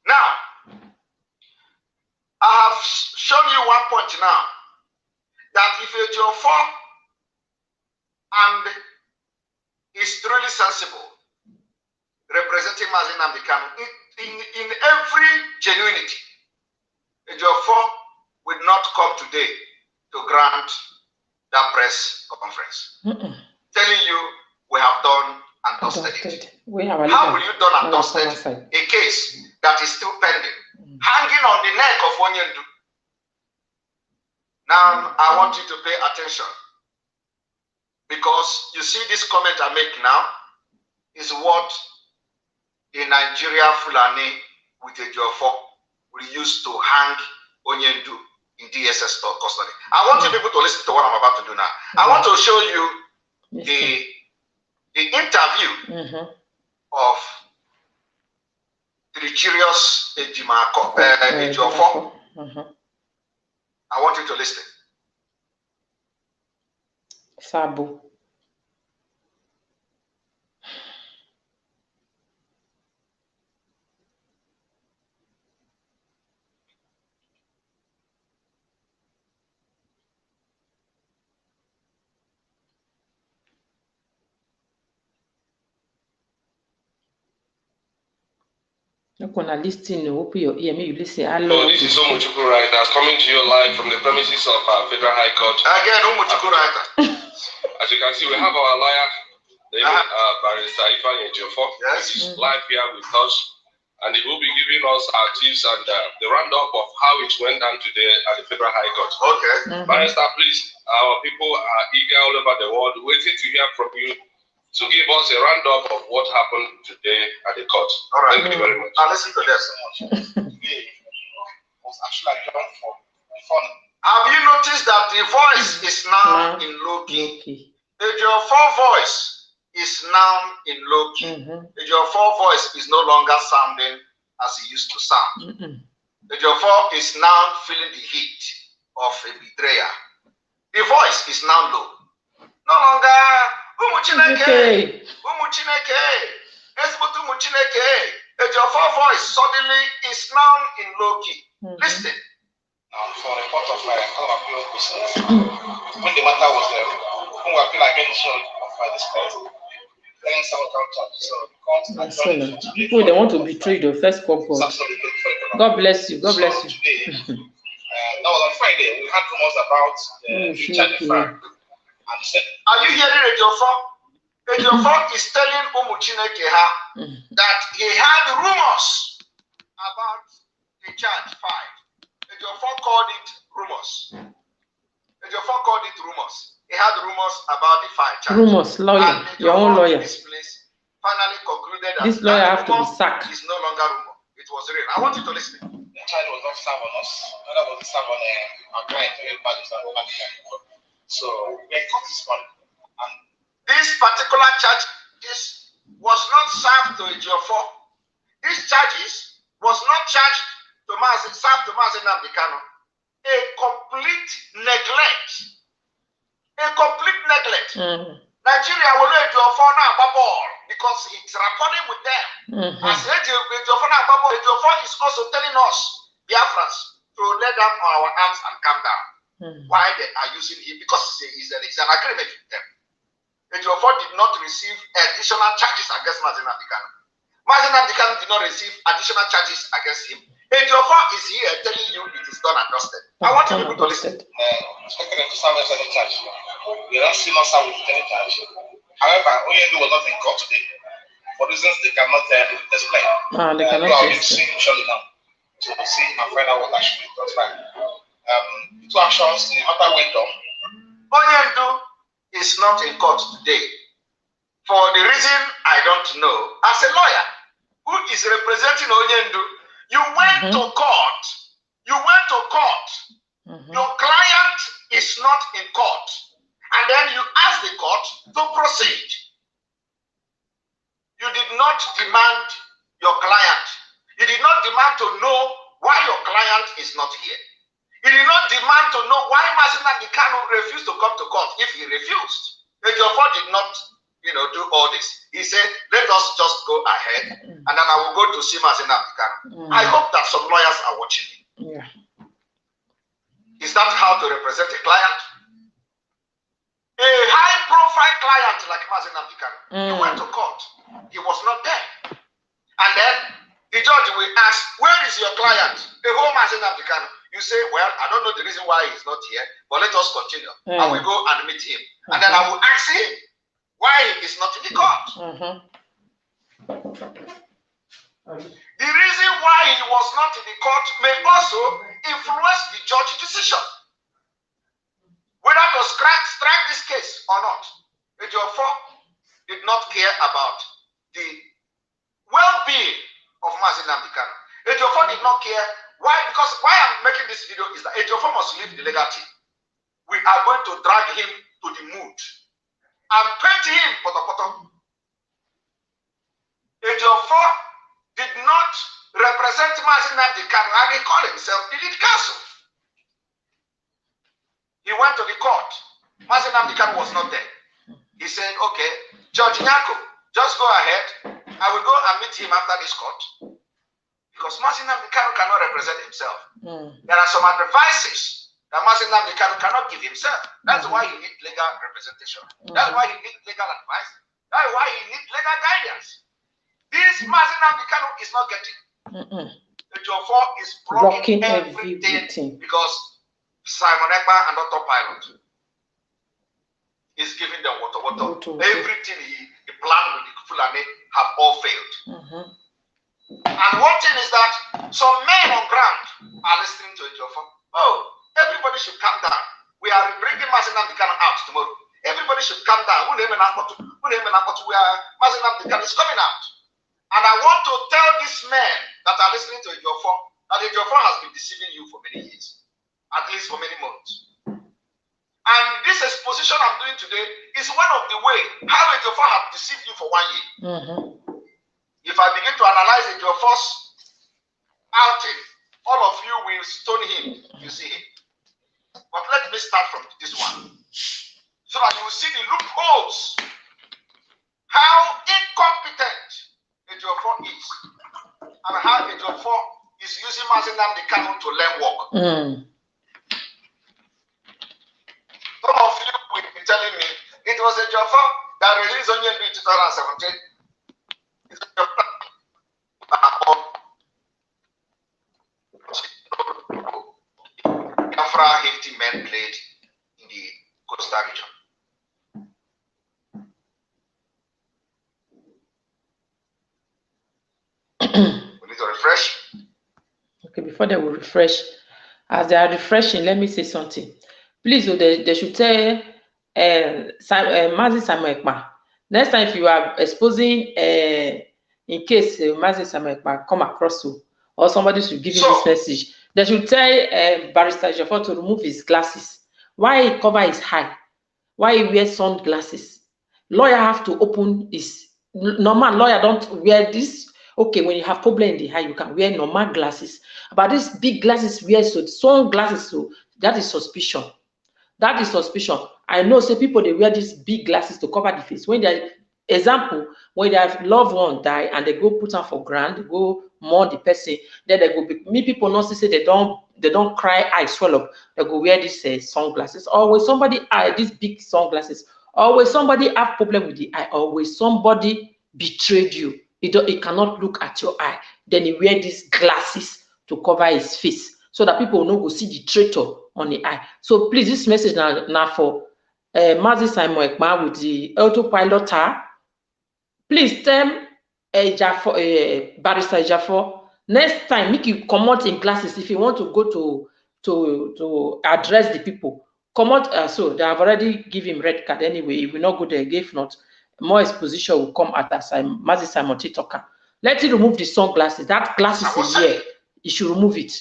Now, I have shown you one point now, that if Ejiofor and is truly sensible, representing Mazinan Dikano in every genuinity, Ejiofor will not come today to grant that press conference, telling you we have done and dusted it. How will you done and dusted a case that is still pending, hanging on the neck of Onyendu? Now, I want you to pay attention, because you see this comment I make now is what the Nigeria Fulani with Ejiofor will use to hang Onyendu in DSS custody. I want you people to listen to what I'm about to do now. I want to show you the interview of Tricurious Ejiofor. I want you to listen. Sabo. You're gonna listen, open your ear, maybe you listen. Hello, this is Umuchukwu Writer coming to you live from the premises of Federal High Court. Again, Umuchukwu Writer. As you can see, we have our lawyer, the Barrister Ejiofor, is live here with us, and he will be giving us our tips and the roundup of how it went down today at the Federal High Court. Okay. Barrister, please, our people are eager all over the world, waiting to hear from you to give us a roundup of what happened today at the court. All right. Thank you very much. Now listen to this. Today was actually done for fun. Have you noticed that the voice is now in low key? Ejiofor voice is now in low key. Ejiofor voice is no longer sounding as it used to sound. Ejiofor is now feeling the heat of a betrayer. The voice is now low. No longer Umuchineke, Ejiofor voice suddenly is now in low key. Listen. For a report of Court of Appeal proceedings, when the matter was when we appeal against this court, then several charges. So the court people they want to betray the first court. God bless you. God bless you. Today, that was on Friday. We had rumors about the future deferred. Are you hearing Ejiofor? Ejiofor is telling Umuchineke that he had rumors about the charge 5. Ejiofor called it rumors. Ejiofor called it rumors. He had rumors about the 5 charge. Rumors, lawyer, your own lawyer. This place finally concluded that this lawyer have to be sacked. It's no longer rumor. It was real. I want you to listen. The charge was not served on us. That was served on our client. So we got this one. And this particular charge was not served to Ejiofor. These charges was not served to Nnamdi Kanu. A complete neglect. A complete neglect. Nigeria will let Ejiofor now ball because it's rappelling with them. As Ejiofor is also telling us, Biafrans, to let down our arms and calm down. Why they are using him? Because it's an agreement with them. Ejiofor did not receive additional charges against Nnamdi Kanu. Nnamdi Kanu did not receive additional charges against him. Ejiofor is here telling you it is done and dusted. I want you to listen. Expecting them to serve us any charge. They don't see us with any charge. However, Onyendu was not in court today for reasons they cannot explain. They cannot explain. Surely now to see and find out what actually transpired. Two actions, the matter went on. Onyendu is not in court today for the reason I don't know. As a lawyer who is representing Onyendu, you went to court. You went to court. Your client is not in court. And then you ask the court to proceed. You did not demand your client. You did not demand to know why your client is not here. He did not demand to know why Nnamdi Kanu refused to come to court if he refused. Ejiofor did not, do all this. He said, let us just go ahead and then I will go to see Nnamdi Kanu. I hope that some lawyers are watching me. Yeah. Is that how to represent a client? A high-profile client like Nnamdi Kanu. He went to court. He was not there. And then the judge will ask, where is your client? The whole Nnamdi Kanu. You say, well, I don't know the reason why he's not here, but let us continue. I will go and meet him. And then I will ask him why he is not in the court. The reason why he was not in the court may also influence the judge's decision. Whether to strike this case or not. Ejiofor did not care about the well-being of Nnamdi Kanu. Ejiofor did not care. Why? Because why I'm making this video is that Ejiofor must leave the legal team. We are going to drag him to the mood and paint him poto. Ejiofor did not represent MaziSimon and he called himself the lead counsel. He went to the court. MaziSimon was not there. He said, okay, Judge Nyako, just go ahead. I will go and meet him after this court. Because MaziSimon cannot represent himself. There are some advices that MaziSimon cannot give himself. That's why he needs legal representation. That's why he needs legal advice. That's why he needs legal guidance. This MaziSimon is not getting. Ejiofor is blocking everything because Simon Ekpa and Dr. Pilot is giving them water. Everything he planned with the Fulani have all failed. And one thing is that some men on ground are listening to Ejiofor. Oh, everybody should calm down. We are bringing MaziSimon out tomorrow. Everybody should calm down. MaziSimon is coming out. And I want to tell these men that are listening to Ejiofor that Ejiofor has been deceiving you for many years, at least for many months. And this exposition I'm doing today is one of the way how Ejiofor has deceived you for 1 year. If I begin to analyze Ejiofor's outing, all of you will stone him if you see him. But let me start from this one, so that you will see the loopholes, how incompetent Ejiofor is, and how Ejiofor is using MaziSimon to learn work. Some of you will be telling me it was Ejiofor that released Onion in 2017. Biafra Haiti men played in the Coastal region. We need to refresh. Okay, before they will refresh, as they are refreshing, let me say something. Please, they should tell MaziSimon, next time if you are exposing, in case MaziSimon come across you, or somebody should give you this message, they should tell Barrister Ejiofor to remove his glasses. Why he cover his eye? Why he wears sunglasses? Lawyer have to open his normal. Lawyer don't wear this. Okay, when you have problem in the eye, you can wear normal glasses. But these big glasses, wear sunglasses, so that is suspicion. That is suspicion. I know, say people they wear these big glasses to cover the face. When they, example, when they have loved one die and they go put on for grand, they go mourn the person, then they go. Me people not say they don't cry, eye swell up. They go wear these sunglasses. Always somebody eye these big sunglasses. Always somebody have problem with the eye. Always somebody betrayed you. It cannot look at your eye. Then he wear these glasses to cover his face, so that people will not go see the traitor on the eye. So please, this message now for MaziSimon with the autopilot. Please tell Barrister Ejiofor, next time make you come out in glasses if you want to go to address the people. Come out. So they have already given him red card anyway. He will not go there. If not, more exposition will come at us. MaziSimon TikToker. Let him remove the sunglasses. That glasses is here. He should remove it.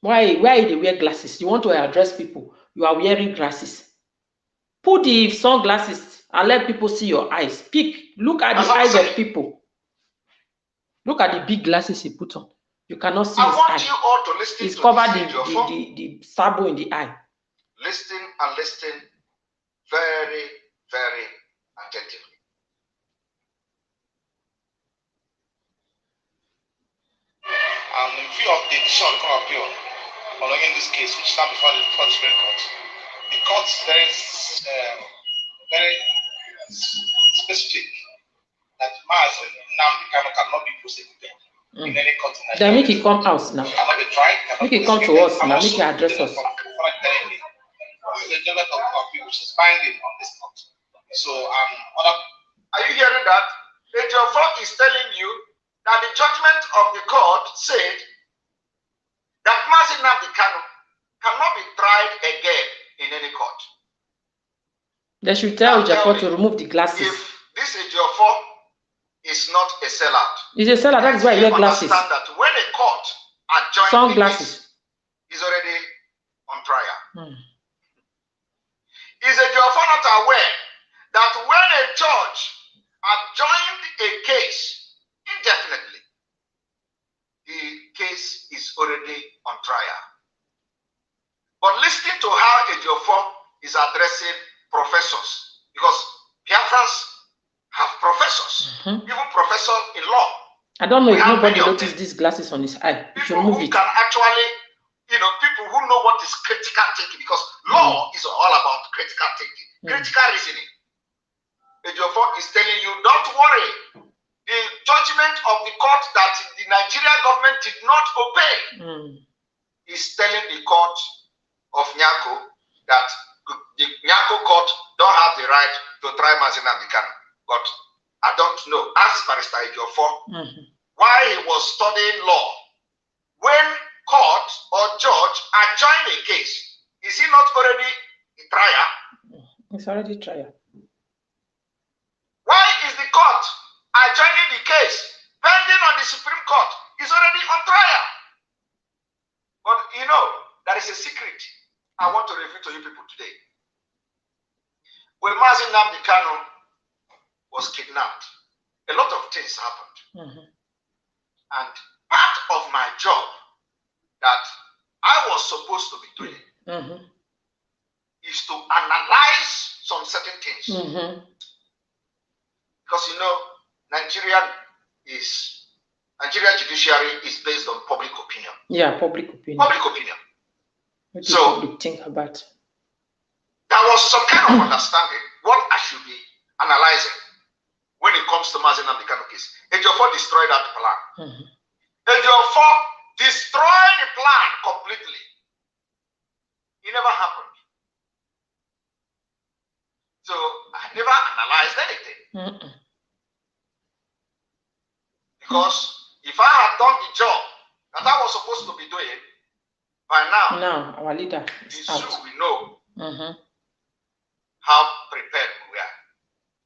Why they wear glasses? You want to address people, you are wearing glasses. Put the sunglasses and let people see your eyes. Look at the eyes of people. Look at the big glasses he put on. You cannot see his eye. You all to listen. He's covered the sabo in the eye. Listen and listen very, very attentively. In view of the decision of the Court of Appeal following this case, which is now before the Supreme Court, the court is very specific that MaziSimon cannot be prosecuted in any court. Then make it come out now. Cannot be tried. Make it come to us now. Make it address us. This is the judgment of the appeal, which is binding on this court. So, are you hearing that? Ejiofor is telling you that the judgment of the court said that MaziSimon cannot be tried again in any court. They should tell Ejiofor to remove the glasses. If this Ejiofor is not a sellout, he's a sellout. That is why he wears glasses. Understand that when a court adjoins sunglasses, he's already on trial. Is Ejiofor not aware that when a judge adjourned a case indefinitely, the case is already on trial. But listen to how Ejiofor is addressing professors, because Biafrans have professors, even professors in law. I don't know if nobody noticed these glasses on his eye. People who can actually, people who know what is critical thinking, because law is all about critical thinking, critical reasoning. Ejiofor is telling you, don't worry. The judgment of the court that the Nigerian government did not obey is telling the court of Nyako that the Nyako court don't have the right to try MaziSimon. But I don't know. Ask Barrister Ejiofor why he was studying law. When court or judge adjourn a case, is he not already a trial? It's already trial. Why is the court adjourning the case pending on the Supreme Court? Is already on trial. But there is a secret I want to reveal to you people today. When MaziSimon was kidnapped, a lot of things happened. And part of my job that I was supposed to be doing is to analyze some certain things. Because Nigeria judiciary is based on public opinion. Yeah, public opinion. Public opinion. What do you think about? There was some kind of understanding what I should be analyzing when it comes to MaziSimon case. Ejiofor destroyed that plan. Ejiofor destroyed the plan completely. It never happened. So I never analyzed anything. Because if I had done the job that I was supposed to be doing, by now, our leader is out. We know how prepared we are.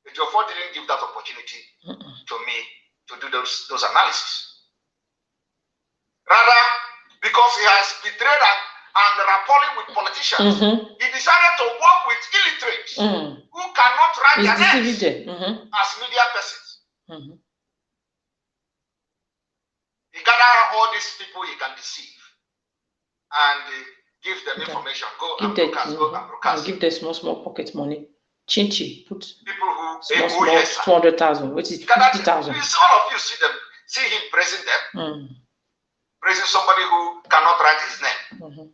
Ejiofor didn't give that opportunity to me to do those analysis. Rather, because he has betrayed and rappelling with politicians, he decided to work with illiterates who cannot write their names as media persons. He gathered all these people he can deceive and give them information. Go and broadcast. Give them small pocket money. Chinchi, put people who small 200,000, which is 50,000. All of you see him praising them, praising somebody who cannot write his name.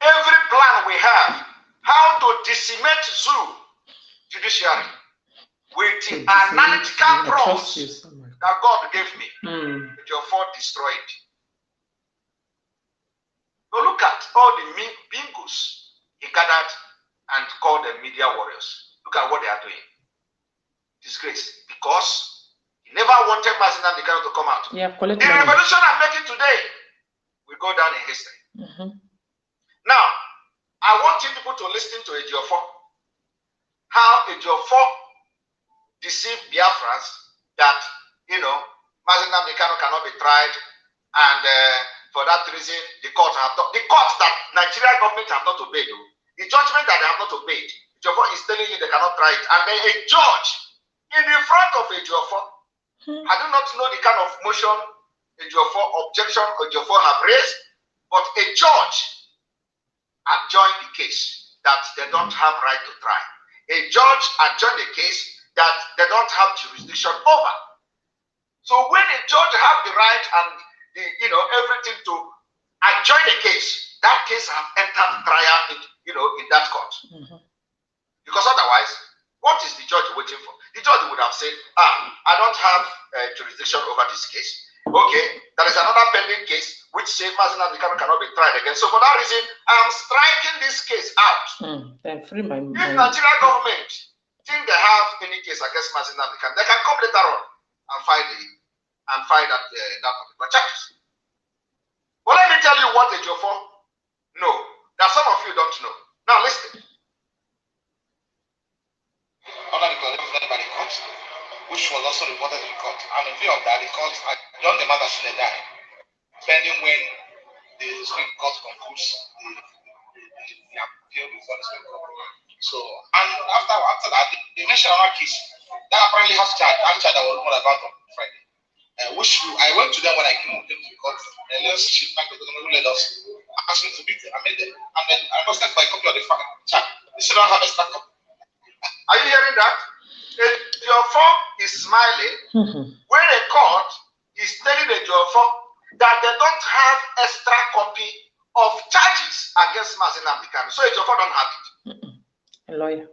Every plan we have, how to decimate Zulu judiciary with the analytical prompts that God gave me, Ejiofor destroyed. So look at all the bingos he gathered and called them media warriors. Look at what they are doing. Disgrace. Because he never wanted MaziSimon to come out. The revolution I'm making today will go down in history. Now, I want you people to listen to Ejiofor. How Ejiofor deceived Biafrans that, MaziSimon cannot be tried, and for that reason, the court that Nigerian government have not obeyed, the judgment that they have not obeyed, Ejiofor is telling you they cannot try it, and then a judge in the front of Ejiofor, I do not know the kind of motion objection Ejiofor have raised, but a judge adjourned the case that they don't have right to try. A judge adjourned the case that they don't have jurisdiction over. So when a judge have the right and everything to adjourn the case, that case have entered trial in that court. Because otherwise, what is the judge waiting for? The judge would have said, I don't have jurisdiction over this case. Okay, there is another pending case which says MaziSimon cannot be tried again. So for that reason, I am striking this case out. If Nigerian government think they have any case against MaziSimon, they can come later on and find that particular charges. But let me tell you what Ejiofor know that some of you don't know. Now listen. Under the clarified by the court, which was also reported to the court, and in view of that, the court adjourned the matter sine die, pending when the Supreme Court concludes the we appealed before the Supreme Court. So, and after that, they mentioned our case. That apparently has charge. That charge I was more about on Friday. Which I went to them when I came to the court. And let's ship back the government let us ask me to meet them. I made them. And then I was sent for a copy of the charge. They still don't have a stack copy. Are you hearing that? Your form is smiling when a court is telling the Ejiofor that they don't have extra copy of charges against Mazinam Kanu. So Ejiofor don't have it. A lawyer.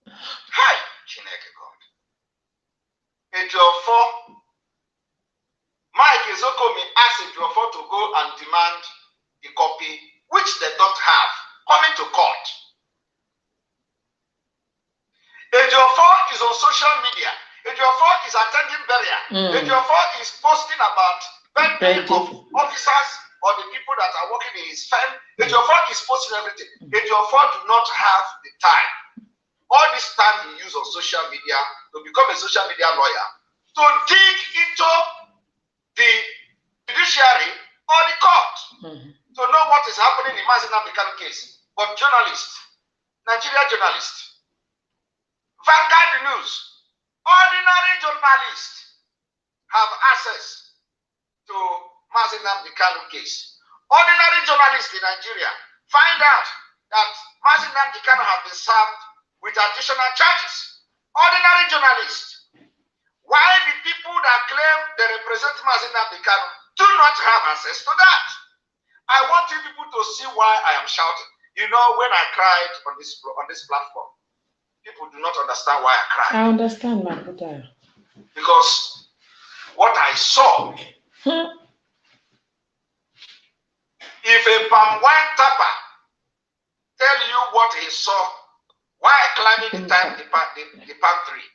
Hi, Chineke God. Ejiofor, Mike Ezokomi asked Ejiofor to go and demand the copy, which they don't have, coming to court. Ejiofor is on social media. Ejiofor is attending burial. Ejiofor is posting about birthday of officers or the people that are working in his firm. Ejiofor is posting everything. Ejiofor do not have the time. All this time he used on social media to become a social media lawyer to dig into the judiciary or the court to know what is happening in Mazinam Kanu case. But journalists, Nigeria journalists, Vanguard News, ordinary journalists have access to Mazinam Kanu case. Ordinary journalists in Nigeria find out that Mazinam Kanu have been served with additional charges. Ordinary journalists, why the people that claim they represent Mazinam Kanu do not have access to that? I want you people to see why I am shouting. You know, when I cried on this platform, people do not understand why I cried. I understand, my brother. Because what I saw, if a palm wine tapper tell you what he saw while climbing the palm tree,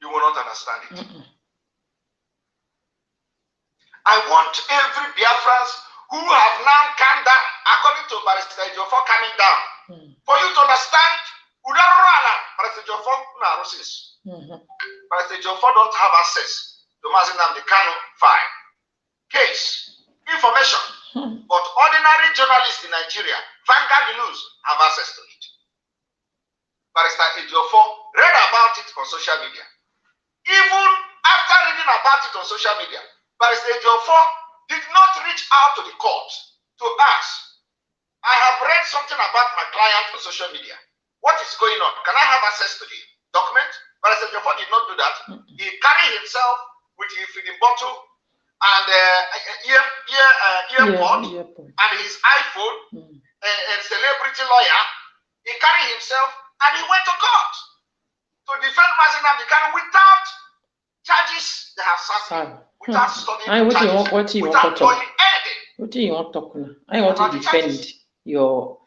you will not understand it. I want every Biafrans who have now calmed down, according to Barrister Ejiofor coming down, for you to understand, Barrister Ejiofor don't have access to Mazinam Kanu file, case, information, but ordinary journalists in Nigeria, Vanguard News, have access to it. Barrister Ejiofor read about it on social media. Even after reading about it on social media, Barrister Ejiofor did not reach out to the court to ask, I have read something about my client on social media. What is going on? Can I have access to the document? Barrister Ejiofor did not do that. He carried himself with his feeding bottle and earpod and his iPhone, a celebrity lawyer. He carried himself and he went to court to defend Mazinam Kanu without charges they have sat without studying charges, without doing anything. What do you want to talk now? I want to defend your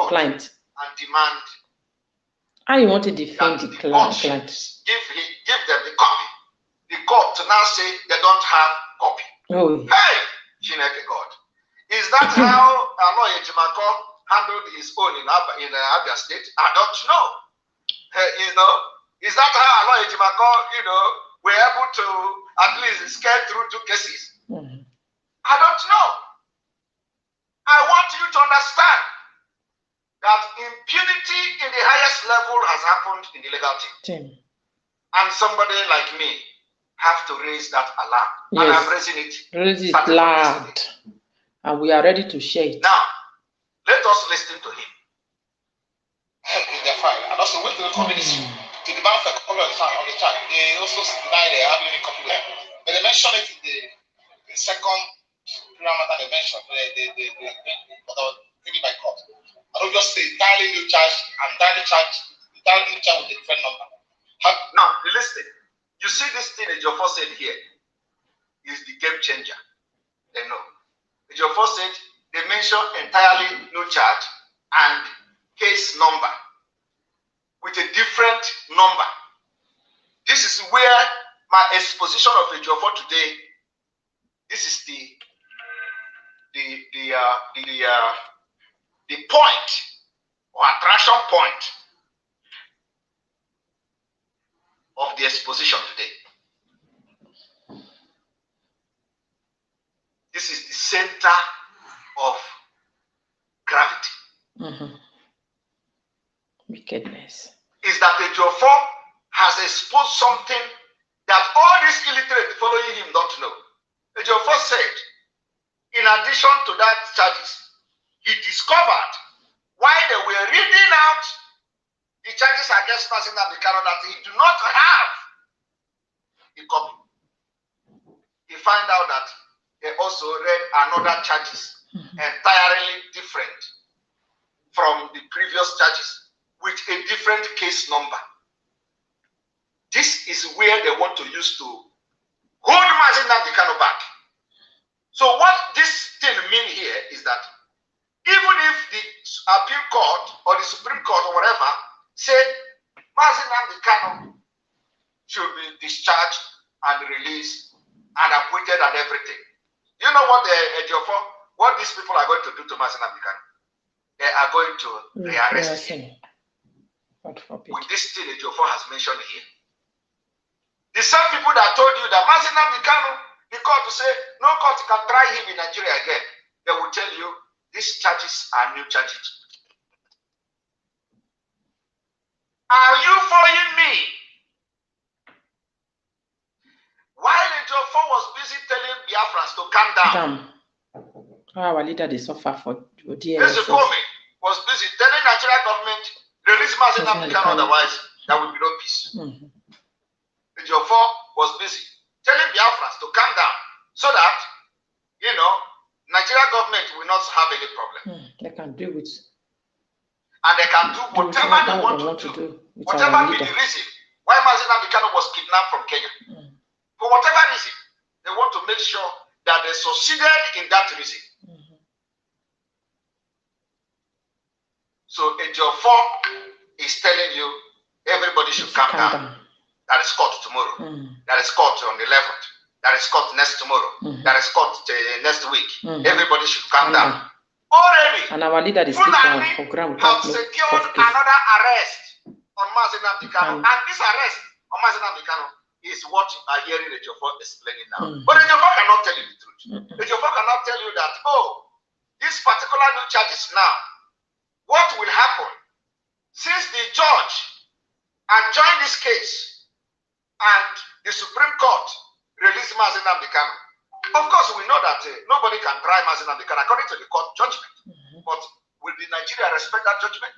client. And demand. I want to defend the client. Give them the copy. The court now say they don't have copy. Oh. Hey, Chineke God. Is that how Aloy Ejimako handled his own in Abia State? I don't know. Is that how Aloy Ejimako, were able to at least scale through 2 cases? I don't know. I want you to understand that impunity in the highest level has happened in the legal team. And somebody like me have to raise that alarm. Yes. And I'm raising it. Raise it loud. And we are ready to share it. Now, let us listen to him. They're fine. And also went to the community to demand for a copy of the charge. They also deny they have any copy there. But they mentioned it in the second parameter they mentioned, they taken by court. I don't just say entirely new charge and entirely new charge with a different number. Now, listen. You see this thing Ejiofor said here is the game changer. They know. Ejiofor said they mention entirely new charge and case number with a different number. This is where my exposition of Ejiofor today. This is the point or attraction point of the exposition today. This is the center Wickedness. Is that Ejiofor has exposed something that all these illiterate following him don't know. Ejiofor said, in addition to that charges, he discovered while they were reading out the charges against Mazi Nnamdi Kanu that he do not have a copy. He found out that they also read another charges entirely different from the previous charges with a different case number. This is where they want to use to hold Mazi Nnamdi Kanu back. So what this thing means here is that even if the appeal court or the Supreme Court or whatever said Mazi Nnamdi Kanu should be discharged and released and acquitted and everything, you know what what these people are going to do to Mazi Nnamdi Kanu? They are going to rearrest him. With this thing Ejiofor has mentioned here. The same people that told you that Mazi Nnamdi Kanu, the court will say, no court can try him in Nigeria again. They will tell you, these charges are new charges. Are you following me? While Ejiofor was busy telling Biafrans to calm down, our leader, they suffer for Mr. Comey was busy telling Nigeria government, release Mazi Nnamdi Kanu, otherwise there will be no peace. Ejiofor was busy telling Biafrans to calm down so that, Nigeria government will not have any problem. They can do it. And they can do whatever they want to do. Whatever be the reason why Mazi Nnamdi Kanu was kidnapped from Kenya. For whatever reason, they want to make sure that they succeeded in that reason. So Ejiofor is telling you everybody should calm down. That is court tomorrow. That is court on the 11th. That is court next tomorrow. That is court next week. Everybody should calm down. Already, and our leader is Fulani have secured another arrest on Mazi Nnamdi Kanu. And this arrest on Mazi Nnamdi Kanu is what you are hearing Ejiofor explaining now. But Ejiofor cannot tell you the truth. Ejiofor cannot tell you that, this particular new charges now, what will happen since the judge adjourned this case and the Supreme Court released Mazi Nnamdi Kanu. Of course, we know that nobody can try Mazi Nnamdi Kanu according to the court judgment. But will the Nigeria respect that judgment?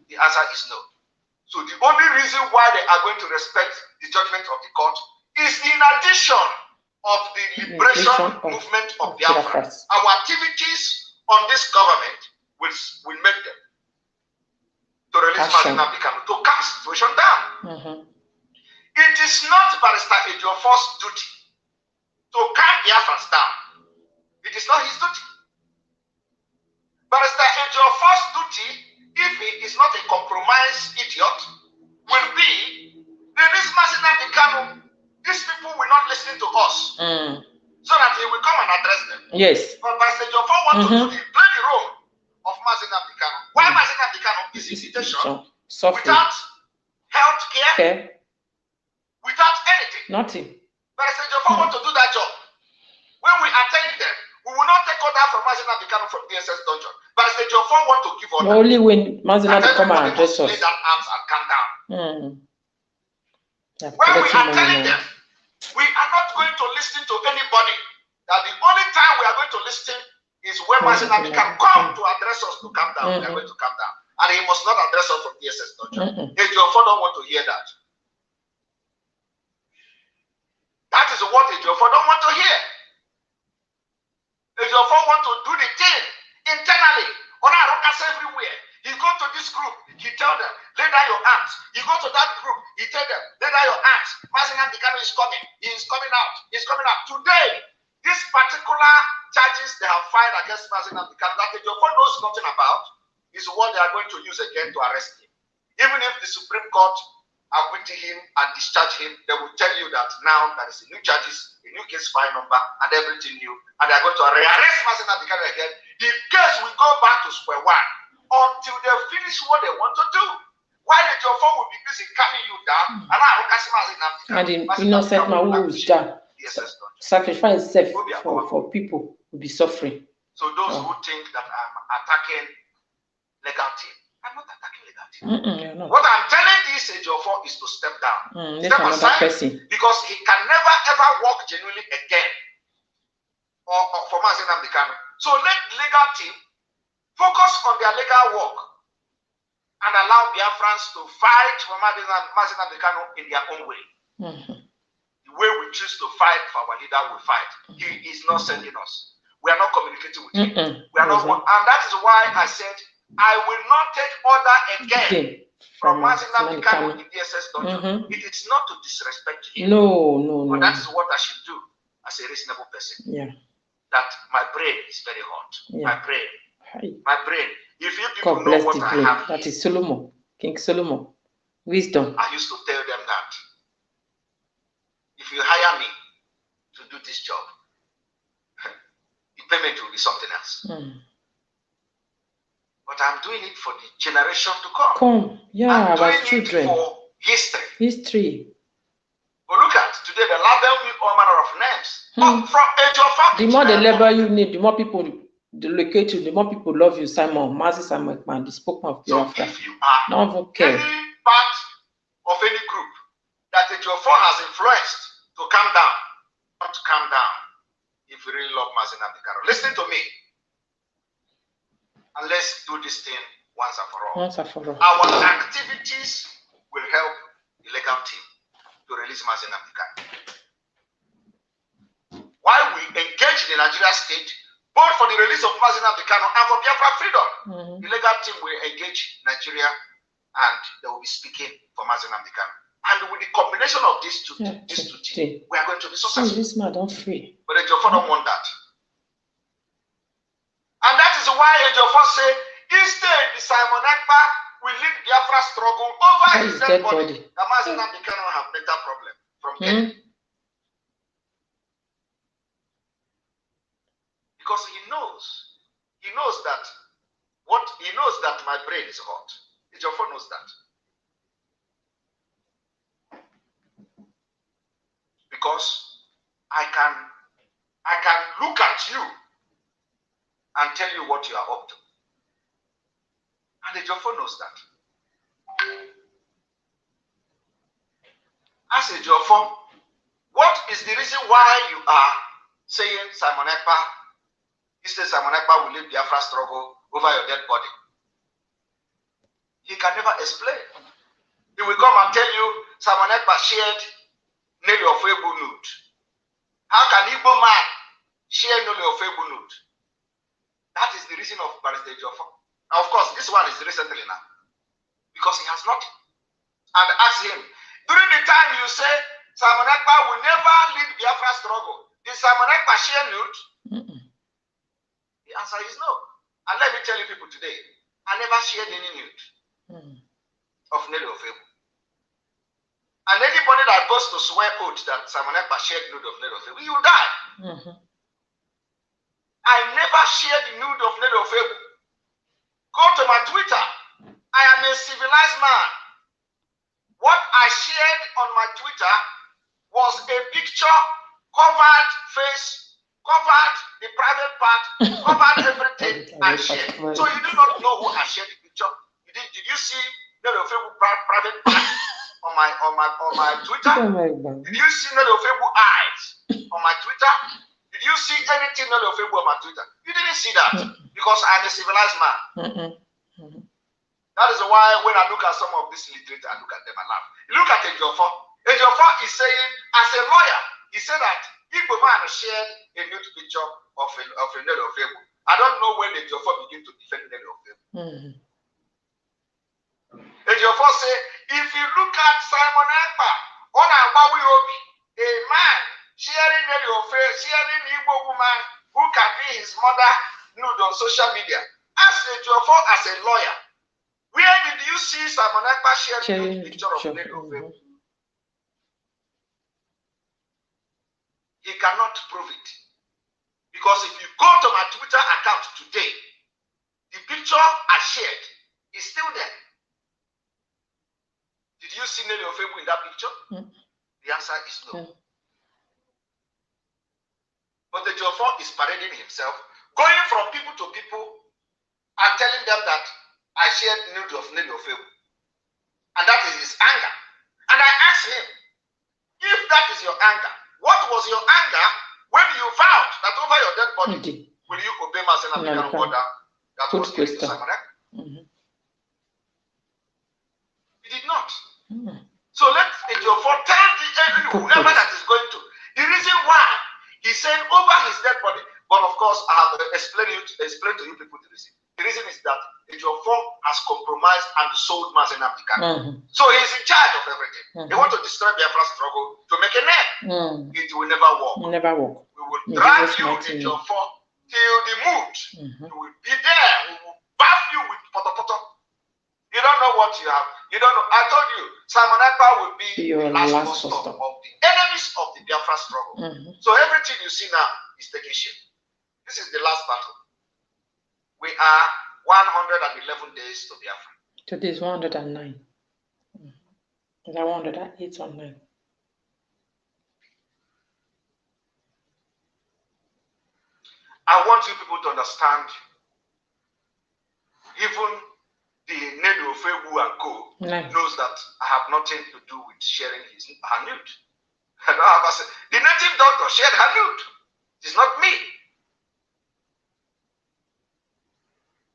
The answer is no. So the only reason why they are going to respect the judgment of the court is in addition of the liberation movement of Biafra. Our activities on this government will make them to release Mazi Nnamdi Kanu, to calm the situation down. It is not Barrister Ejiofor's duty to calm Biafrans down. It is not his duty. Barrister Ejiofor's duty, if he is not a compromised idiot, will be release Mazi Nnamdi Kanu. These people will not listen to us. So that he will come and address them. Yes. But Barrister Ejiofor wants to play the role of Mazi Nnamdi Kanu. Why Mazi Nnamdi Kanu is in detention without health care, without anything. Nothing. Barrister Ejiofor wants to do that job. When we attend them, we will not take order from Mazi Nnamdi Kanu from DSS dungeon. Barrister Ejiofor wants to give order. Only when Mazi Nnamdi come and address us. Lay down arms and calm down. When we are telling them, we are not going to listen to anybody. That the only time we are going to listen is when Mazi Nnamdi Kanu come to address us to calm down. We are going to calm down. And he must not address us from DSS dungeon. Ejiofor don't want to hear that. That is what Ejiofor don't want to hear. Ejiofor want to do the thing internally. Onarokas everywhere. He go to this group, he tell them, lay down your arms. He go to that group, he tell them, lay down your arms. Mazi Nnamdi Kanu is coming. He is coming out. He is coming out. Today, this particular charges they have filed against Mazi Nnamdi Kanu that Ejiofor knows nothing about is what they are going to use again to arrest him. Even if the Supreme Court acquitting him and discharge him, they will tell you that now there is a new charges, a new case file number, and everything new, and they are going to rearrest Mazi Nnamdi Kanu again. The case will go back to square one until they finish what they want to do. While the Ejiofor will be busy calming you down, and I will catch Mazi Nnamdi Kanu. And the innocent man who is sacrifice himself for people will be suffering. So those who think that I'm attacking legal team. I'm not attacking legal team. No. What I'm telling this Ejiofor is to step down. Step aside, person. because he can never ever work genuinely again. Or for MaziNamdi Kanu. So let legal team focus on their legal work and allow Biafrans to fight for MaziNamdi Kanu in their own way. The way we choose to fight for our leader, we fight. He is not sending us. We are not communicating with him. We are not, and that is why I said I will not take order again from MaziNamdi Kanu in DSS dungeon. It is not to disrespect him. No. But that is what I should do as a reasonable person. Yeah. That my brain is very hot. Yeah. My brain. If you people God know bless what the I brain. have, That is Solomon, King Solomon. Wisdom. I used to tell them that if you hire me to do this job, the payment will be something else. But I'm doing it for the generation to come. Yeah, I'm our doing children. it for history. But look at today, they label me all manner of names. From Ejiofor. The more they label you need, the more people locate you, the more people love you, Simon. MaziSimon, man, the spokesman of Biafra. So if you are any part of any group that Ejiofor has influenced to calm down, not to calm down, if you really love MaziNamdi Kanu, listen to me. And let's do this thing once and for all. Our activities will help the legal team to release MaziNamdi Kanu. While we engage the Nigeria state, both for the release of MaziNamdi Kanu and for Biafra freedom, the legal team will engage Nigeria and they will be speaking for MaziNamdi Kanu. And with the combination of these two teams, we are going to be successful. This man don't free. But Ejiofor don't want that. And that is why Ejiofor say, instead the Simon Ekpa will lead Biafra struggle over his dead body. The MaziNamdi Kanu have better problem from getting. Because he knows that my brain is hot. Ejiofor knows that. Because I can look at you and tell you what you are up to. And Ejiofor knows that. As Ejiofor, what is the reason why you are saying Simon Ekpa? He says Simon Ekpa will lead Biafra struggle over your dead body. He can never explain. He will come and tell you Simon Ekpa shared Nelly Ofebu nude. How can Igbo man share Nelly Ofebu nude? That is the reason of Barrister Ejiofor. Now, of course, this one is recently now. Because he has not. And ask him, during the time you say Simon Ekpa will never lead Biafra struggle, did Simon Ekpa share nude? The answer is no. And let me tell you people today, I never shared any nude of Nelly Ofebu. And anybody that goes to swear oath that Simon Ekpa shared nude of Nelly Ofebu, you die. I never shared the nude of Nelly Ofebu. Go to my Twitter. I am a civilized man. What I shared on my Twitter was a picture, covered face, covered the private part, covered everything I shared. So you do not know who I shared the picture. Did you see Nelly Ofebu private part on my Twitter? Did you see Nelly Ofebu eyes on my Twitter? Did you see anything Nelly Ofebu on my Twitter? You didn't see that because I'm a civilized man. That is why when I look at some of these literate, I look at them and laugh. You look at Ejiofor. Ejiofor is saying, as a lawyer, he said that Igbo man shared a nude picture of a Nelly Ofebu. I don't know when Ejiofor began to defend Nelly Ofebu. Ejiofor say, if you look at Simon Ekpa, on a man sharing Nelly Ofebu, sharing Igbo woman who can be his mother nude on social media. Ask Ejiofor as a lawyer, where did you see Simon Ekpa sharing a picture of Nelly Ofebu? He cannot prove it. Because if you go to my Twitter account today, the picture I shared is still there. Did you see Nelly Ofebu in that picture? The answer is no. But the Ejiofor is parading himself, going from people to people and telling them that I shared nude of Nelly Ofebu. And that is his anger. And I asked him, if that is your anger, what was your anger when you vowed that over your dead body, will you obey Mazina Bikano order that was given to Simon Ekpa? He did not. So let Ejiofor tell whoever that is going to. The reason why he said over his dead body, but of course I have explained to you people the reason. The reason is that Ejiofor has compromised and sold Mazina Bikano. So he is in charge of everything. They want to destroy Biafra's struggle to make a name. It will never work. Never work. We will drag you, Ejiofor, till the mood. You will be there. We will bath you with poto. You don't know what you have. You don't know. I told you, Simon Ekpa will be your the last stop of the enemies of the Biafra struggle. So everything you see now is taking shape. This is the last battle. We are 111 days to Biafra. Today is 109. Is that 108 or 9? I want you people to understand, even the Nelly Ofebu and Co. knows that I have nothing to do with sharing her nude. The native doctor shared her nude. It's not me.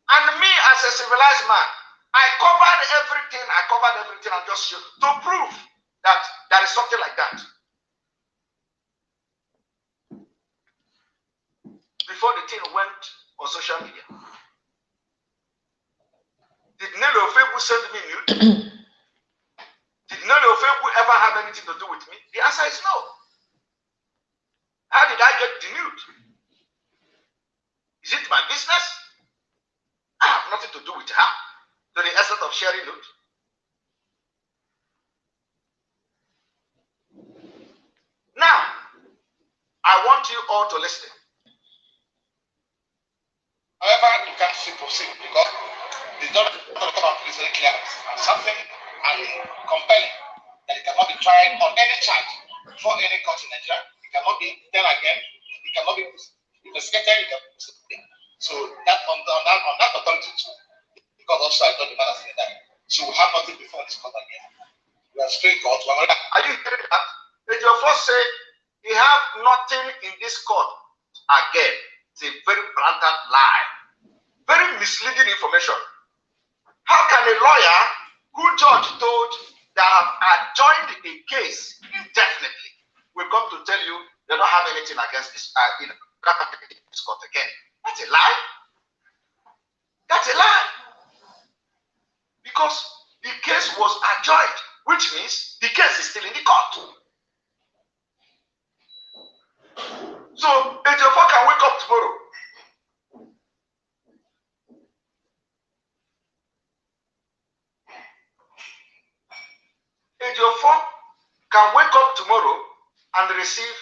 And me as a civilized man, I covered everything and just showed to prove that there is something like that. Before the thing went on social media. Did Nelly Ofebu send me nude? Did Nelly Ofebu ever have anything to do with me? The answer is no. How did I get the nude? Is it my business? I have nothing to do with her, to the extent of sharing nude. Now, I want you all to listen. However, you can't see proceed because the document is very clear and something and compelling that it cannot be tried on any charge for any court in Nigeria. It cannot be done again. It cannot be investigated. So that on that authority too, because also I thought the man has said that. So we have nothing before this court again. We are straight court. Are you hearing that? Ejiofor said he have nothing in this court again. It's a very blatant lie. Very misleading information. How can a lawyer who judge told that have adjourned a case indefinitely will come to tell you they don't have anything against this this court again? That's a lie. That's a lie. Because the case was adjourned, which means the case is still in the court. So Ejiofor can wake up tomorrow. Ejiofor can wake up tomorrow and receive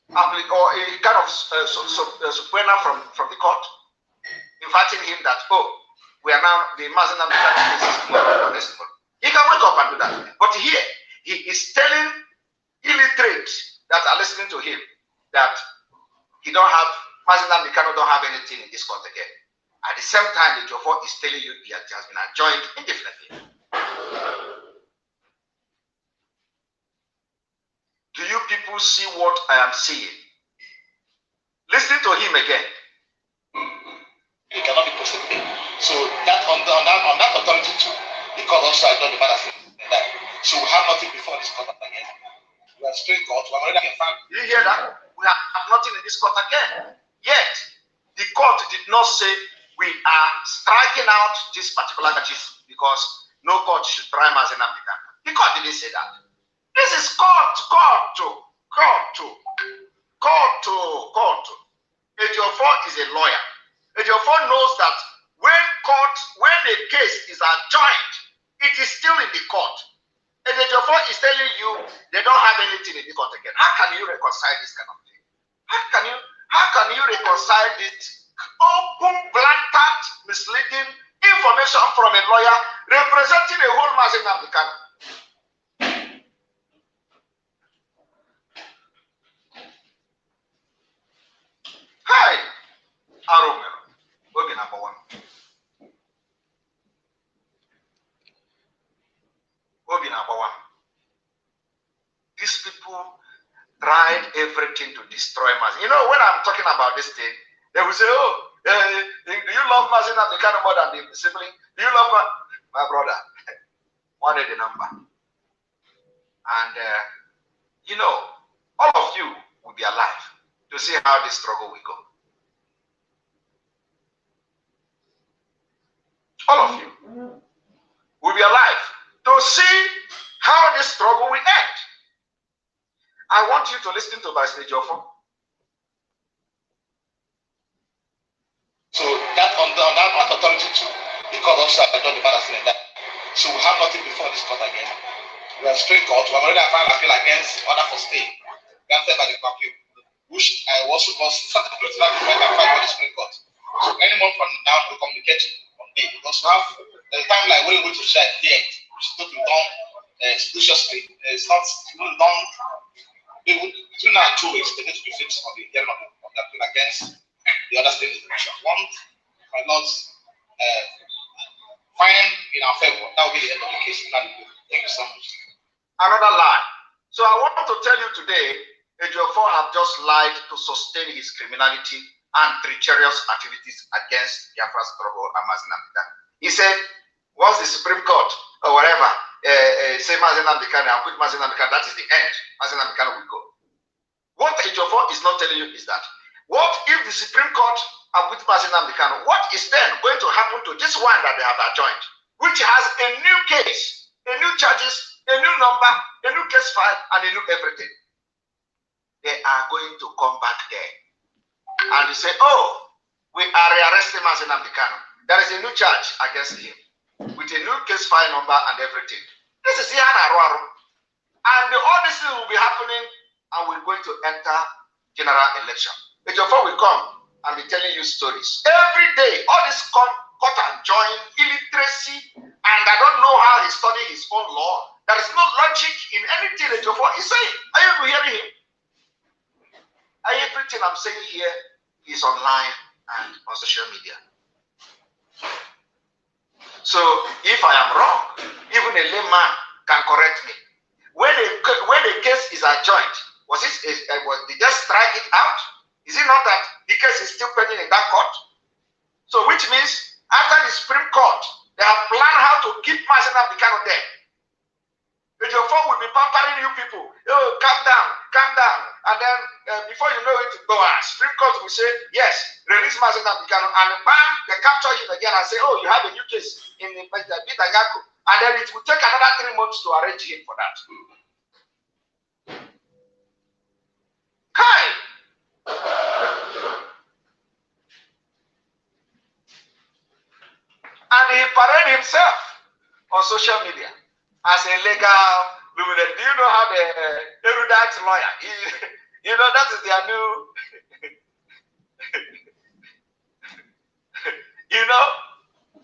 or a kind of subpoena from the court, inviting him that, we are now the Mazina Bikano case is he can wake up and do that. But here, he is telling illiterates that are listening to him that Mazina Bikano don't have anything in this court again. At the same time, Ejiofor is telling you that it has been adjourned indefinitely. Do you people see what I am seeing? Listen to him again. It cannot be possible. So that on that authority too, because also I know the man has said that. So we have nothing before this court again. We are straight court. We are already confirmed. You hear that? We have nothing in this court again. Yet the court did not say we are striking out this particular case because no court should try Mazina Bikano. The court didn't say that. This is court. Ejiofor is a lawyer. Ejiofor knows that when a case is adjourned, it is still in the court. And Ejiofor is telling you they don't have anything in the court again. How can you reconcile this kind of thing? How can you reconcile this open, blatant, misleading information from a lawyer representing a whole Mazina Bikano? Hi, Aromero, number one. These people tried everything to destroy Mazi. You know, when I'm talking about this thing, they will say, oh, do you love Mazi and the kind of more than the sibling? Do you love my brother? One is the number. And, you know, all of you will be alive to see how this struggle will go. All of you will be alive to see how this struggle will end. I want you to listen to Barr Ejiofor. So that on that authority too, because also I don't demand that. So we have nothing before this court again. We are straight court. We have already filed appeal against order for stay granted by the appeal, which I also got started to that I can file for the Supreme Court. So any month from now we communicate on day because we have the timeline when we go to share the date, which is not to be done expeditiously. It's not done. Between now 2 weeks, they need to be fixed on the hearing of the appeal against the other state institution. Once my lords find in our favor, that will be the end of the case. Thank you so much. Another lie. So I want to tell you today, Ejiofor have just lied to sustain his criminality and treacherous activities against Biafra struggle and Mazi Nnamdi Kanu. He said, once the Supreme Court or whatever say Mazi Nnamdi Kanu and quit Mazi Nnamdi Kanu, that is the end. Mazi Nnamdi Kanu will go. What Ejiofor is not telling you is that, what if the Supreme Court acquit Mazi Nnamdi Kanu? What is then going to happen to this one that they have adjourned, which has a new case, a new charges, a new number, a new case file, and a new everything? They are going to come back there and they say, oh, we are rearresting Mazi Nnamdi Kanu. There is a new charge against him with a new case file number and everything. This is Yana. And all this will be happening, and we're going to enter general election. Ejiofor will come and be telling you stories every day. All this cut and join, illiteracy, and I don't know how he studied his own law. There is no logic in anything Ejiofor is saying. Are you hearing him? Everything I'm saying here is online and on social media. So if I am wrong, even a layman can correct me. When the case is adjourned, was they just strike it out? Is it not that the case is still pending in that court? So which means after the Supreme Court, they have planned how to keep Mazi Nnamdi Kanu there. Ejiofor will be pampering you people. Oh, calm down, calm down. And then before you know it, Supreme Court will say, yes, release Mazi Nnamdi Kanu. And bam, they capture him again and say, oh, you have a new case in the Bidangaku. And then it will take another 3 months to arrange him for that. Hi. And he paraded himself on social media as a legal luminary. Do you know how the erudite lawyer? You know, that is their new. You know,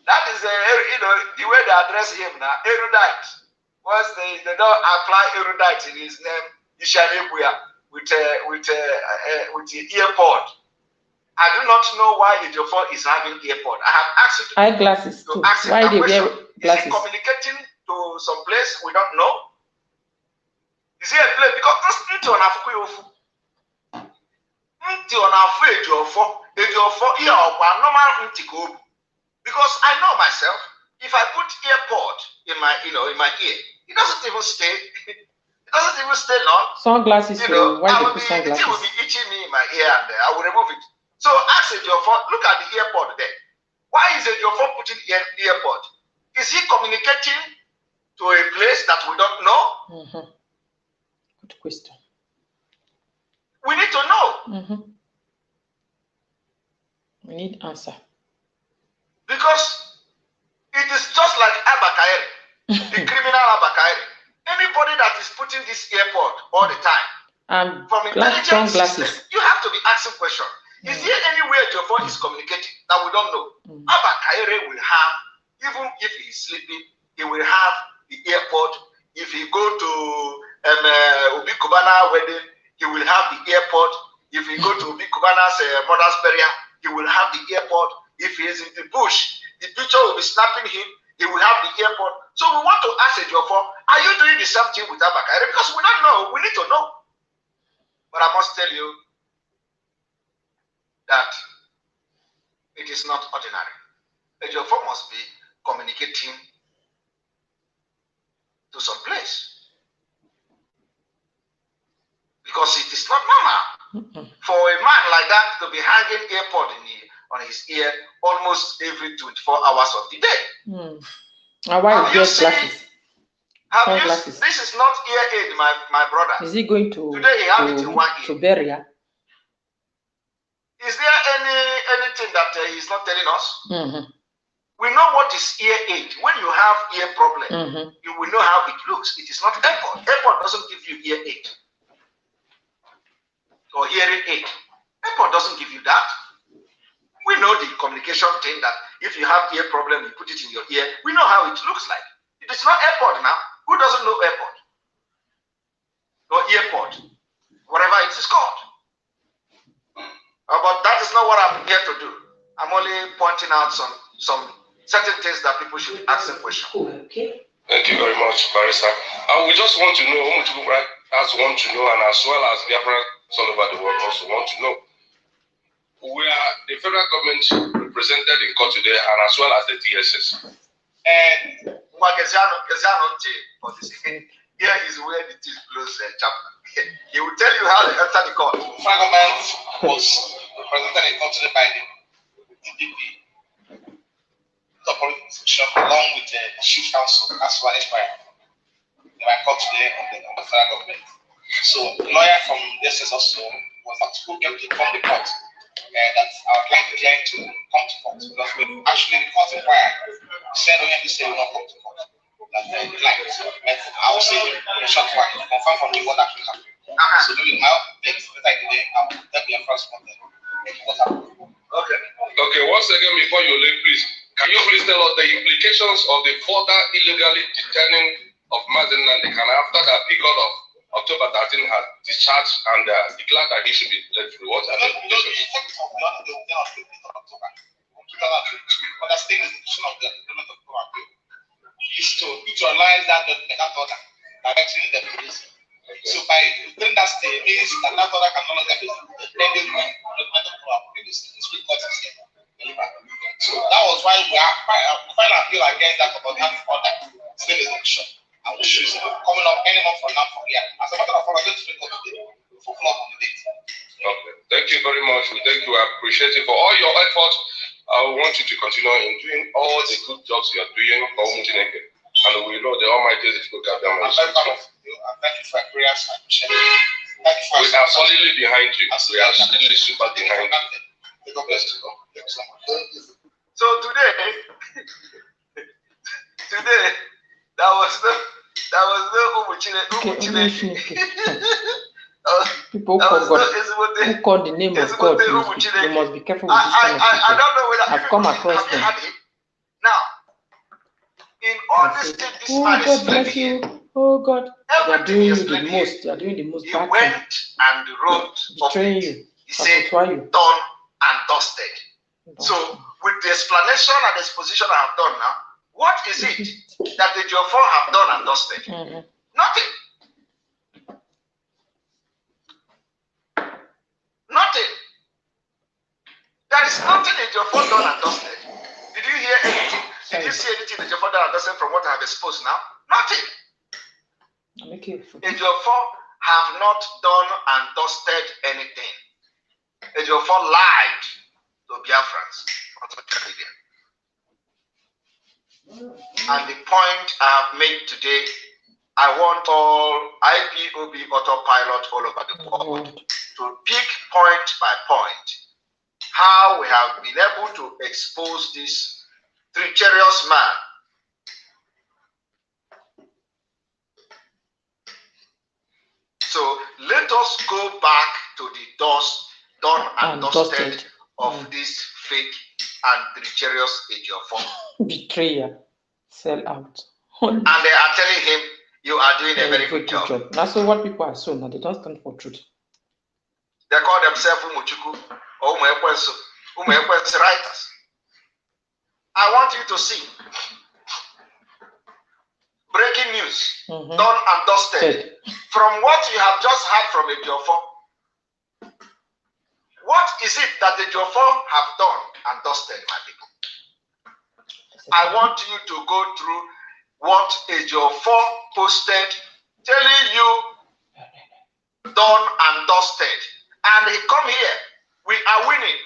that is the way they address him now. Erudite. Once they don't apply erudite in his name, Ishanebuya with the earpod. I do not know why Ejiofor is having earpod. I have asked you eyeglasses too. Why they wear glasses? Is he communicating to some place we don't know? Is he a place? Because Ejiofor, because I know myself. If I put earpod in my ear, it doesn't even stay. It doesn't even stay long. Sunglasses, why do you put sunglasses? It will be itching me in my ear, and I will remove it. So ask Ejiofor, look at the earpod there. Why is Ejiofor putting earpod? Is he communicating to a place that we don't know? Good question. We need to know. We need answer. Because it is just like Abakairi, the criminal Abakairi. Anybody that is putting this earpod all the time, from intelligence system, you have to be asking questions. Is there any way Ejiofor is communicating that we don't know? Abakairi will have, even if he's sleeping, he will have the earpod. If he go to Obi Kubana wedding, he will have the earpod. If he go to Obi Kubana's mother's burial, he will have the earpod. If he is in the bush, the picture will be snapping him. he will have the airport. So we want to ask Ejiofor, are you doing the same thing with Abakari? Because we don't know. We need to know. But I must tell you that it is not ordinary. Ejiofor must be communicating to some place. Because it is not normal for a man like that to be hanging airpod on his ear almost every 24 hours of the day. Why you glasses? This is not ear aid, my brother. Is he going to today he have it in one ear. To bury? Is there anything that he's not telling us? We know what is ear aid. When you have ear problem, you will know how it looks. It is not airpod. Airpod doesn't give you ear aid or hearing aid. Airpod doesn't give you that. We know the communication thing that if you have ear problem, you put it in your ear. We know how it looks like. It is not airpod now. Who doesn't know airpod or earpod, whatever it is called? But that is not what I'm here to do. I'm only pointing out some certain things that people should ask a question. Okay. Thank you very much, Barrister. We just want to know, want to know, and as well as Biafrans all over the world also want to know. We are the federal government represented in court today, and as well as the DSS. And here is where the teeth close chapter. He will tell you how they enter the court. The federal government was represented in court today by the TDP, the political institution, along with the chief counsel, as well as they were caught today on the federal government. So the lawyer from DSS also was not who came to inform the court that our client is here to come to court, because we actually the court inquired said OMB say will not come to court. That the client, but I will say in a short while, confirm from you what actually happened. So during my update that I did, I will tell you first what happened. Okay. Once again, before you leave, please, can you please tell us the implications of the further illegally detaining of MaziSimon after the period of October 13 has discharged and declared that he should be let free? What are the implications? Understand the decision of the implement of the appeal is to neutralize that judgment, that order, directing the police. So by putting that stay means that order can no longer be pending when judgment of the appeal is delivered. So that was why we are final appeal against that order, still is action. And we should coming up any month from now from here. As a matter of fact, we're going to speak up today for follow up on the date. Okay. Thank you very much. We thank you. I appreciate it for all your efforts. I want you to continue in doing all the good jobs you are doing for Umutineke. And we know the Almighty is going to have Thank you for your prayers. We are solidly behind you. We are solidly super behind you. God bless you. So today, that was no Umutineke. People who call the name of God, you must be careful with this kind of people. I don't know whether I've come across them. Now, in all this thing, this man is God bless you. Oh God, they are doing the most. They are doing the most he bad went thing. and wrote Betraying you. He said, done and dusted. So, with the explanation and exposition I have done now, what is it that the Ejiofor have done and dusted? Nothing. Nothing. There is nothing Ejiofor done and dusted. Did you hear anything? Did you see anything Ejiofor done and dusted from what I have exposed now? Nothing. Ejiofor have not done and dusted anything. Ejiofor lied to Biafrans on social media. And the point I have made today, I want all IPOB autopilot all over the world to pick point by point how we have been able to expose this treacherous man. So let us go back to the done and dusted of this fake and treacherous Ejiofor. Betrayer, sell out. And they are telling him, you are doing a very good job. That's what people are so now. They don't stand for truth. They call themselves Umuchuku or Umekwensu writers. I want you to see breaking news, done and dusted. From what you have just heard from Ejiofor, what is it that Ejiofor have done and dusted, my people? I want you to go through what Ejiofor posted, telling you done and dusted. And he come here, we are winning.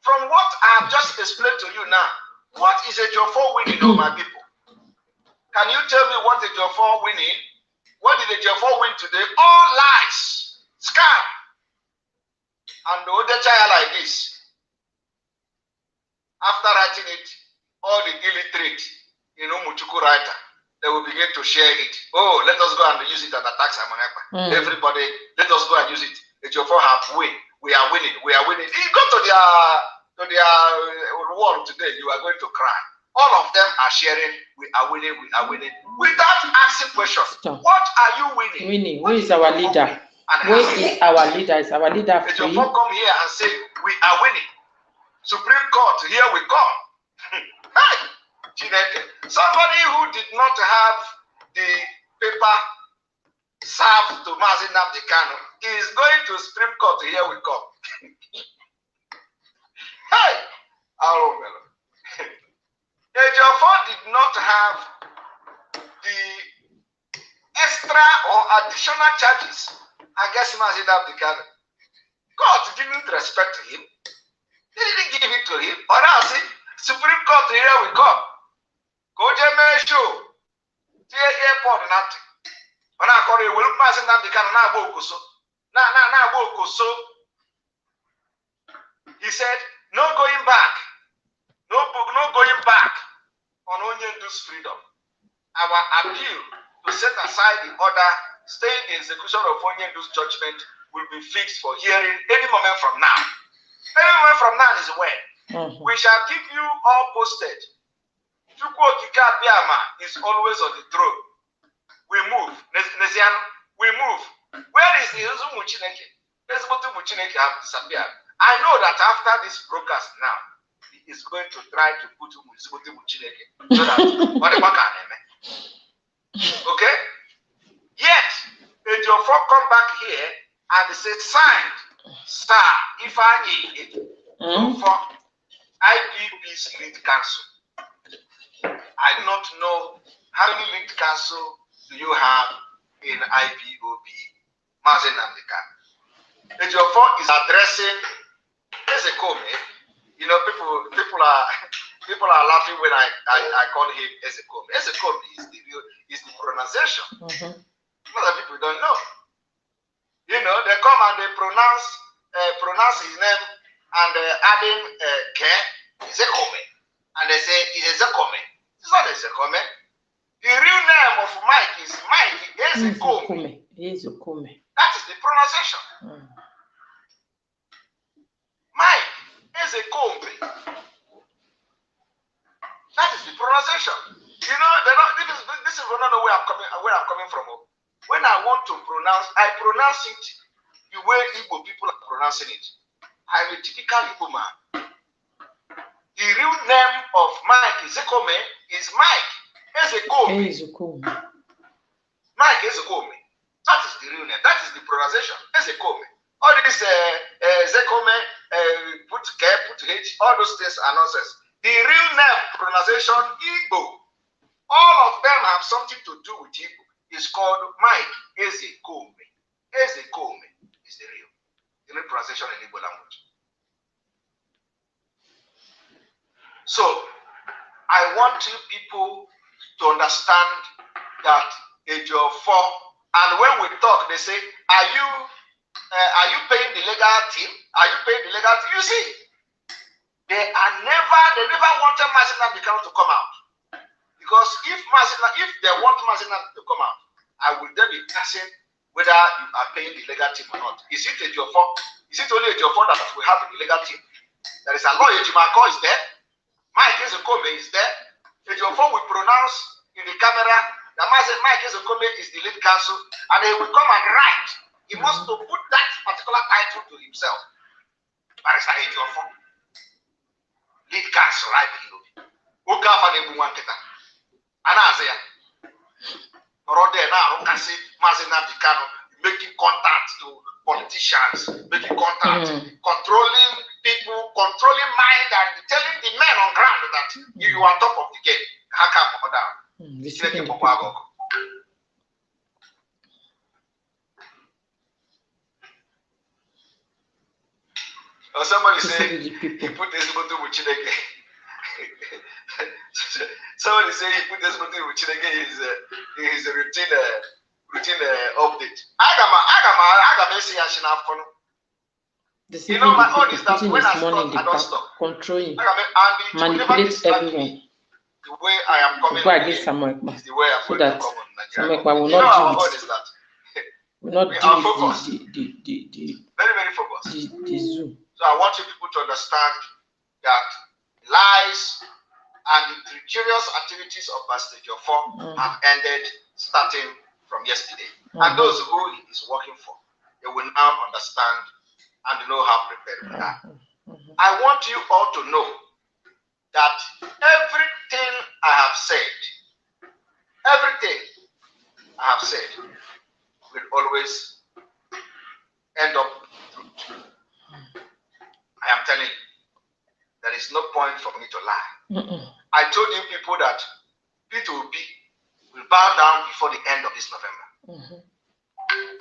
From what I have just explained to you now, what is Ejiofor winning, oh my people? Can you tell me what Ejiofor winning? What did Ejiofor win today? All lies, scam. And the other child like this, after writing it, all the illiterate, Muchuku writer, they will begin to share it. Oh, let us go and use it and attack Simon Ekpa. Everybody, let us go and use it. Ejiofor have win. We are winning. We are winning. You go to their wall today, you are going to cry. All of them are sharing. We are winning. We are winning. Without asking questions. Stop. What are you winning? Winning. Who is our leader? Where is our leader? Is our leader free? Ejiofor come here and say we are winning. Supreme Court, here we come. Hey, Chineke. Somebody who did not have the paper served to MaziSimon is going to Supreme Court, here we come. Hey, Ejiofor did not have the extra or additional charges against MaziSimon. God didn't respect him. He didn't give it to him. Or else, Supreme Court, here we come. Go to show. Airport, nothing. When I call you, will MaziSimon he said, no going back. No going back on Onyendu's freedom. Our appeal to set aside the order, staying the execution of Onyendu's judgment will be fixed for hearing any moment from now. Any moment from now is when we shall keep you all posted. Chukwu Okike Abiama is always on the throne. We move. We move. Where is the Uzumu Chineke? Ezigbote Chineke have disappeared. I know that after this broadcast now, he is going to try to put Ezigbote Chineke so that whatever can happen. Okay? Yet, Ejiofor come back here and say signed, star, Ifeanyi for IPB's lead council. I do not know how many lead council do you have in IPOB, MaziSimon. Ejiofor is addressing Ezekome. People are laughing when I call him Ezekome. Ezekome is the pronunciation. Other people don't know. They come and they pronounce his name and adding K, Ezekome, and they say it's Ezekome. It's not Ezekome. The real name of Mike is Mike Ezekome. That is the pronunciation. Mike Ezekome. That is the pronunciation. This is another way where I'm coming from. When I want to pronounce, I pronounce it the way Igbo people are pronouncing it. I'm a typical Igbo man. The real name of Mike Ezekome is Mike Ezekome. Mike Ezekome. That is the real name. That is the pronunciation. Ezekome. All this Ezekome, put K, put H, all those things are nonsense. The real name, pronunciation, Igbo. All of them have something to do with Igbo. It's called Mike Ezekome. Ezekome is the real pronunciation in Igbo language. So, I want you people to understand that Ejiofor, and when we talk, they say, are you paying the legal team? Are you paying the legal team? You see, they never wanted MaziSimon to come out. Because if they want MaziSimon to come out, I will then be asking whether you are paying the legal team or not. Is it Ejiofor? Is it only Ejiofor that we have in the legal team? There is a lawyer, Ejimako is there. Mike Ezekome is there. Ejiofor will pronounce in the camera that Mike Ezekome is the lead counsel, and he will come and write. He wants to put that particular title to himself. Barrister Ejiofor, lead counsel, IPOB. Okafa nebu wanketa. Anazia. making contact to politicians, making contact, controlling people, controlling mind, and telling the men on ground that you are top of the game. How come down? Or somebody say he put this button with Chineke. Somebody say he put this button with Chineke is a routine update. You know, my own is that when I stop, I don't stop. Controlling, manipulate everyone. The way I am coming against Samuel Ekpa, is the way I'm so going that to come on Samuel Nigeria. Ekpa will You know, not our do own it. is that Will not we deal are with focused. Very, very focused. the zoo. So I want you people to understand that lies and the treacherous activities of Barr Ejiofor have ended starting from yesterday. And those who he is working for, they will now understand and know how prepared we are. I want you all to know that everything I have said will always end up truth. I am telling you, there is no point for me to lie. I told you people that P2B will bow down before the end of this November.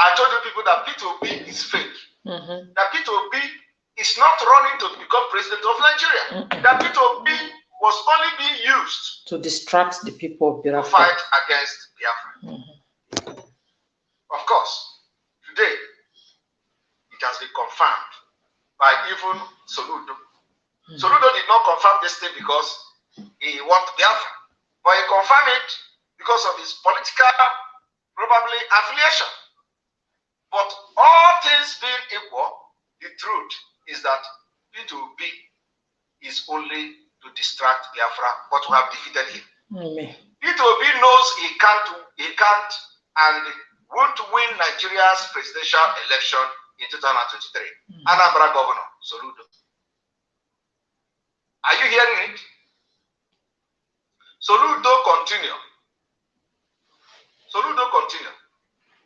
I told you people that P2B is fake. That P2B is not running to become president of Nigeria. That P2B was only being used to distract the people of Biafra. To fight against Biafra. Of course, today it has been confirmed by even Soludo. Soludo did not confirm this thing because he wants Biafra, but he confirmed it because of his political, probably, affiliation. But all things being equal, the truth is that P2B is only to distract Biafra, but we have defeated him. P2B knows he can't and won't win Nigeria's presidential election in 2023. Anambra Governor, Soludo. Are you hearing it? Soludo continue.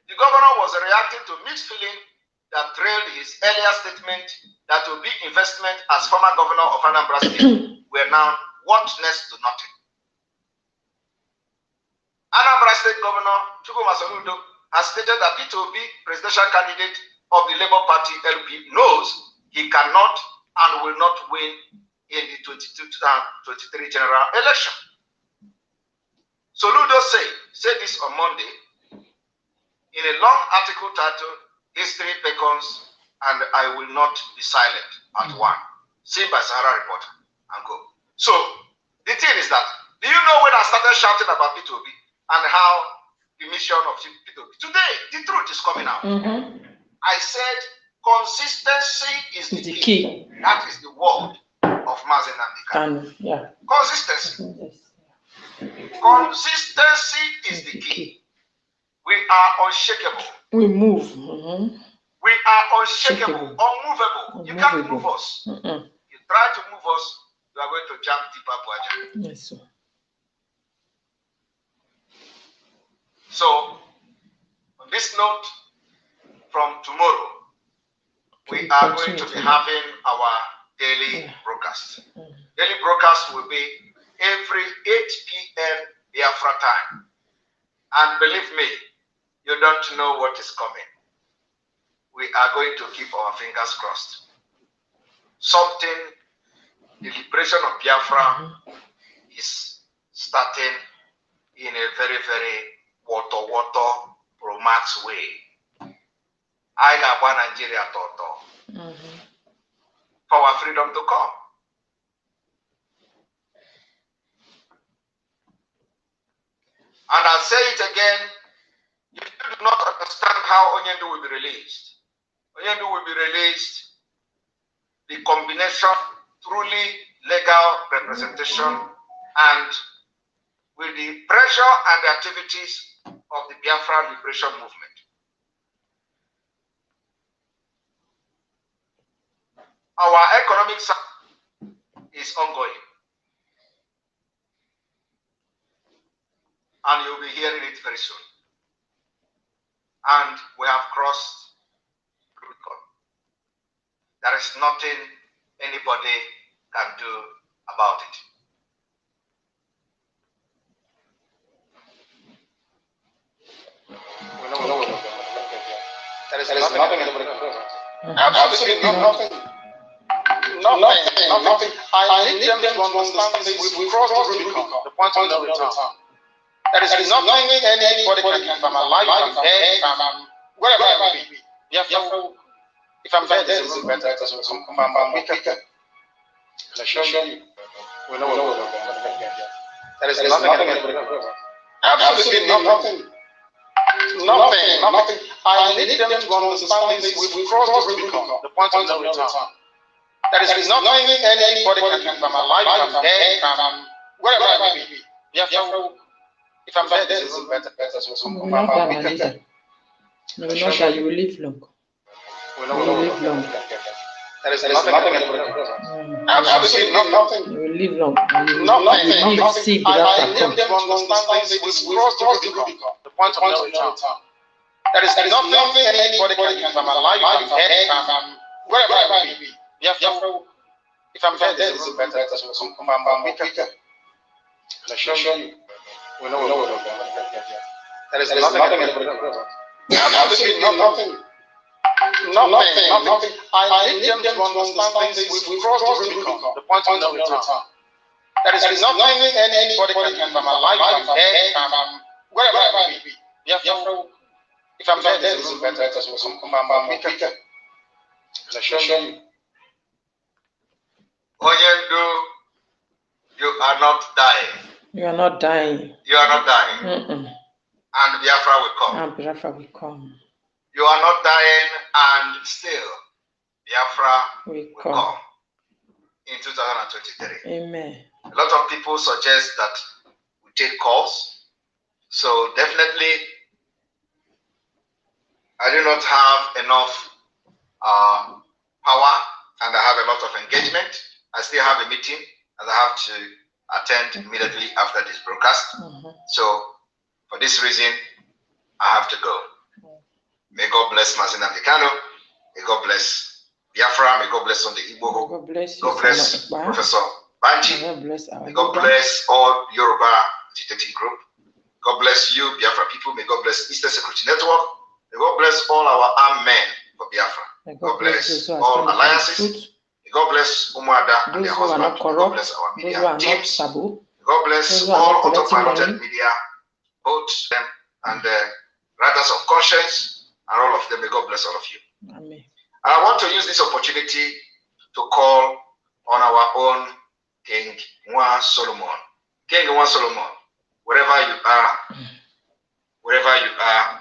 The governor was reacting to mixed feeling that trailed his earlier statement that will be investment as former governor of Anambra State were now what next to nothing. Anambra State Governor Chukwuma Soludo has stated that P2B, presidential candidate of the Labour Party LP, knows he cannot and will not win in the 2023 general election. Soludo said this on Monday in a long article titled History Beckons and I Will Not Be Silent at 1, seen by Sahara Reporter and go. So the thing is that, do you know when I started shouting about P2B and how the mission of P2B? Today, the truth is coming out. I said consistency is the key. That is the word of MaziSimon. Yeah. Consistency. Consistency is the key. We are unshakable. We move. We are unshakable, unmovable. You can't move us. You try to move us, you are going to jump deeper Buaja. Yes, sir. So, on this note, from tomorrow, we are going to be having our daily broadcast. Daily broadcast will be every 8 p.m. Biafra time. And believe me, you don't know what is coming. We are going to keep our fingers crossed. Something, the liberation of Biafra is starting in a very, very water, pro-max way. I got one Nigeria toto. For our freedom to come. And I'll say it again, if you do not understand how Onyendu will be released, Onyendu will be released, the combination truly legal representation and with the pressure and the activities of the Biafra Liberation Movement. Our economic side is ongoing. And you'll be hearing it very soon. and we have crossed Rubicon. There is nothing anybody can do about it. There is nothing anybody can do about it. Absolutely nothing. Nothing. I need them to understand this. We crossed the Rubicon, the point of no return. There is nothing anybody can do. If I'm alive, if I'm dead, if I'm wherever I may be. If I'm dead, this is better. If I'm wicked, I assure you, we know what we're going. There is nothing anybody can do. Absolutely nothing. Nothing. I need them to understand this. We crossed the Rubicon, the point of no return. There is nothing anybody can do. If I'm alive, if I'm dead, if I'm wherever I may be. If I'm dead, this is better. We will not die, Anita. We will not die. You will live long. You will live long. There is nothing anybody can do. Absolutely nothing. You will live long. You will Nothing. not see I Biafra need them to understand this. We crossed the Rubicon, the point of no return. There is nothing anybody can do. If I'm alive, if I'm dead, if I'm wherever I may be. If I'm dead, this is better. If I'm wicked, I assure you, we know what we're going. There is nothing anybody can do. Absolutely nothing. I need them to understand this. We crossed the Rubicon, the point of no return. There is nothing anybody can do. If I'm alive, if I'm dead, if I'm wherever I may be. If I'm dead, this is better. If I'm wicked, I assure you. Onyendu, you are not dying. You are not dying. You are not dying. And Biafra will come. And Biafra will come. You are not dying, and still Biafra will come in 2023. Amen. A lot of people suggest that we take calls. So definitely, I do not have enough power, and I have a lot of engagement. I still have a meeting that I have to attend immediately after this broadcast. So for this reason, I have to go. May God bless MaziSimon. May God bless Biafra. May God bless Sunday Igbo. God bless you. God bless Professor Banji. God bless our May God bless all Yoruba agitating group. God bless you, Biafra people. May God bless Eastern Security Network. May God bless all our armed men for Biafra. May God bless all alliances. May God bless Umuada and their husband. God bless our media teams. God bless all autopiloted media, both them and the writers of conscience, and all of them. May God bless all of you. Amen. I want to use this opportunity to call on our own King Nwa Solomon. King Nwa Solomon, wherever you are,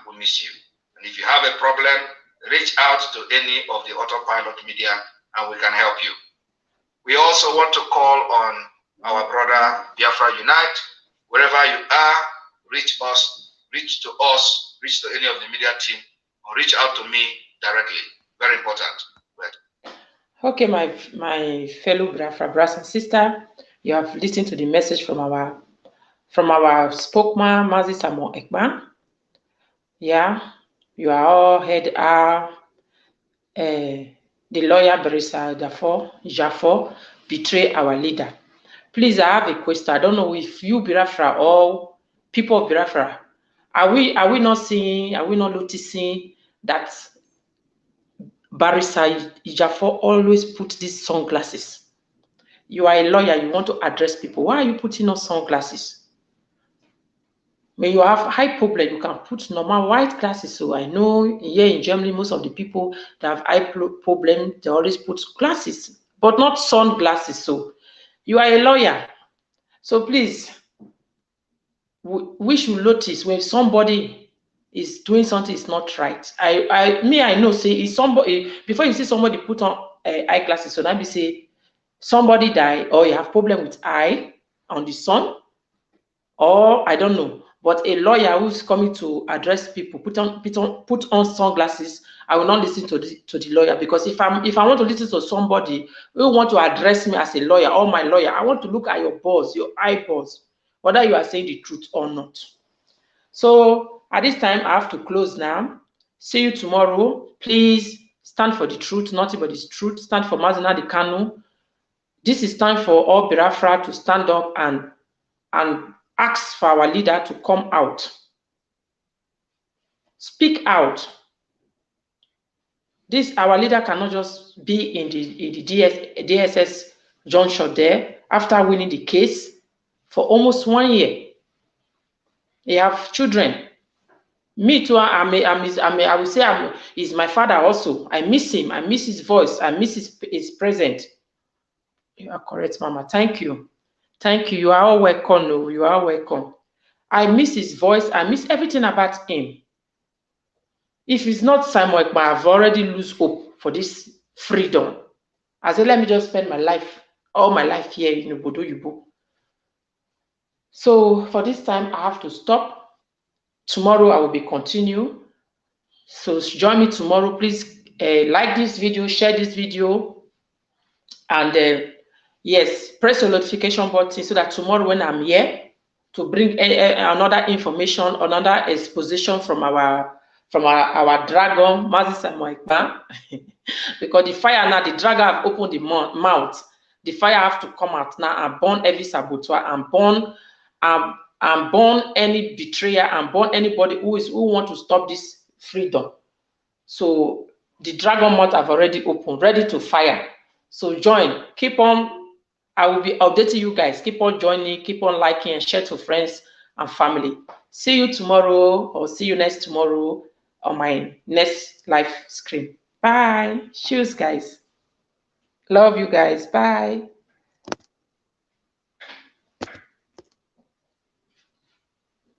we miss you. And if you have a problem, reach out to any of the autopilot media and we can help you. We also want to call on our brother Biafra Unite. Wherever you are, reach us, reach to any of the media team, or reach out to me directly. Very important. Okay, my fellow Biafra brothers and sisters, you have listened to the message from our spokesman, MaziSimon ekpa. Yeah, you are all heard the lawyer Barr Ejiofor betray our leader. Please, I have a question. I don't know if you Biafra or people of Biafra, are we not seeing, are we not noticing that Barr Ejiofor always put these sunglasses? You are a lawyer, you want to address people. Why are you putting on sunglasses? When you have high problem, you can put normal white glasses. So I know here in Germany, most of the people that have eye problem, they always put glasses, but not sunglasses. So you are a lawyer. So please, we should notice when somebody is doing something is not right. I know, say, is somebody, before you see somebody put on eyeglasses, so that be say somebody die, or you have problem with eye on the sun, or I don't know. But a lawyer who's coming to address people put on sunglasses, I will not listen to the lawyer, because if I want to listen to somebody who want to address me as a lawyer or my lawyer, I want to look at your balls, your eyeballs, whether you are saying the truth or not. So at this time, I have to close now. See you tomorrow. Please stand for the truth, nothing but the truth. Stand for Nnamdi Kanu. This is time for all Biafra to stand up and ask for our leader to come out. Speak out. This, our leader cannot just be in the DSS junction there after winning the case for almost 1 year. They have children. Me too, I will say he's my father also. I miss him. I miss his voice. I miss his presence. You are correct, Mama. Thank you. Thank you. You are all welcome. No, you are welcome. I miss his voice. I miss everything about him. If it's not Simon Ekpa, I've already lose hope for this freedom. I said, let me just spend my life, all my life here in Obodo Yubo. So for this time, I have to stop. Tomorrow I will be continue. So join me tomorrow. Please like this video, share this video, and yes, press the notification button so that tomorrow when I'm here to bring another information, another exposition from our dragon, MaziSimon Ekpa, because the fire now, the dragon have opened the mouth. The fire have to come out now and burn every saboteur and burn any betrayer and burn anybody who want to stop this freedom. So the dragon mouth have already opened, ready to fire. So join, keep on. I will be updating you guys. Keep on joining, keep on liking and share to friends and family. See you tomorrow or see you next tomorrow on my next live stream. Bye. Cheers, guys. Love you guys. Bye.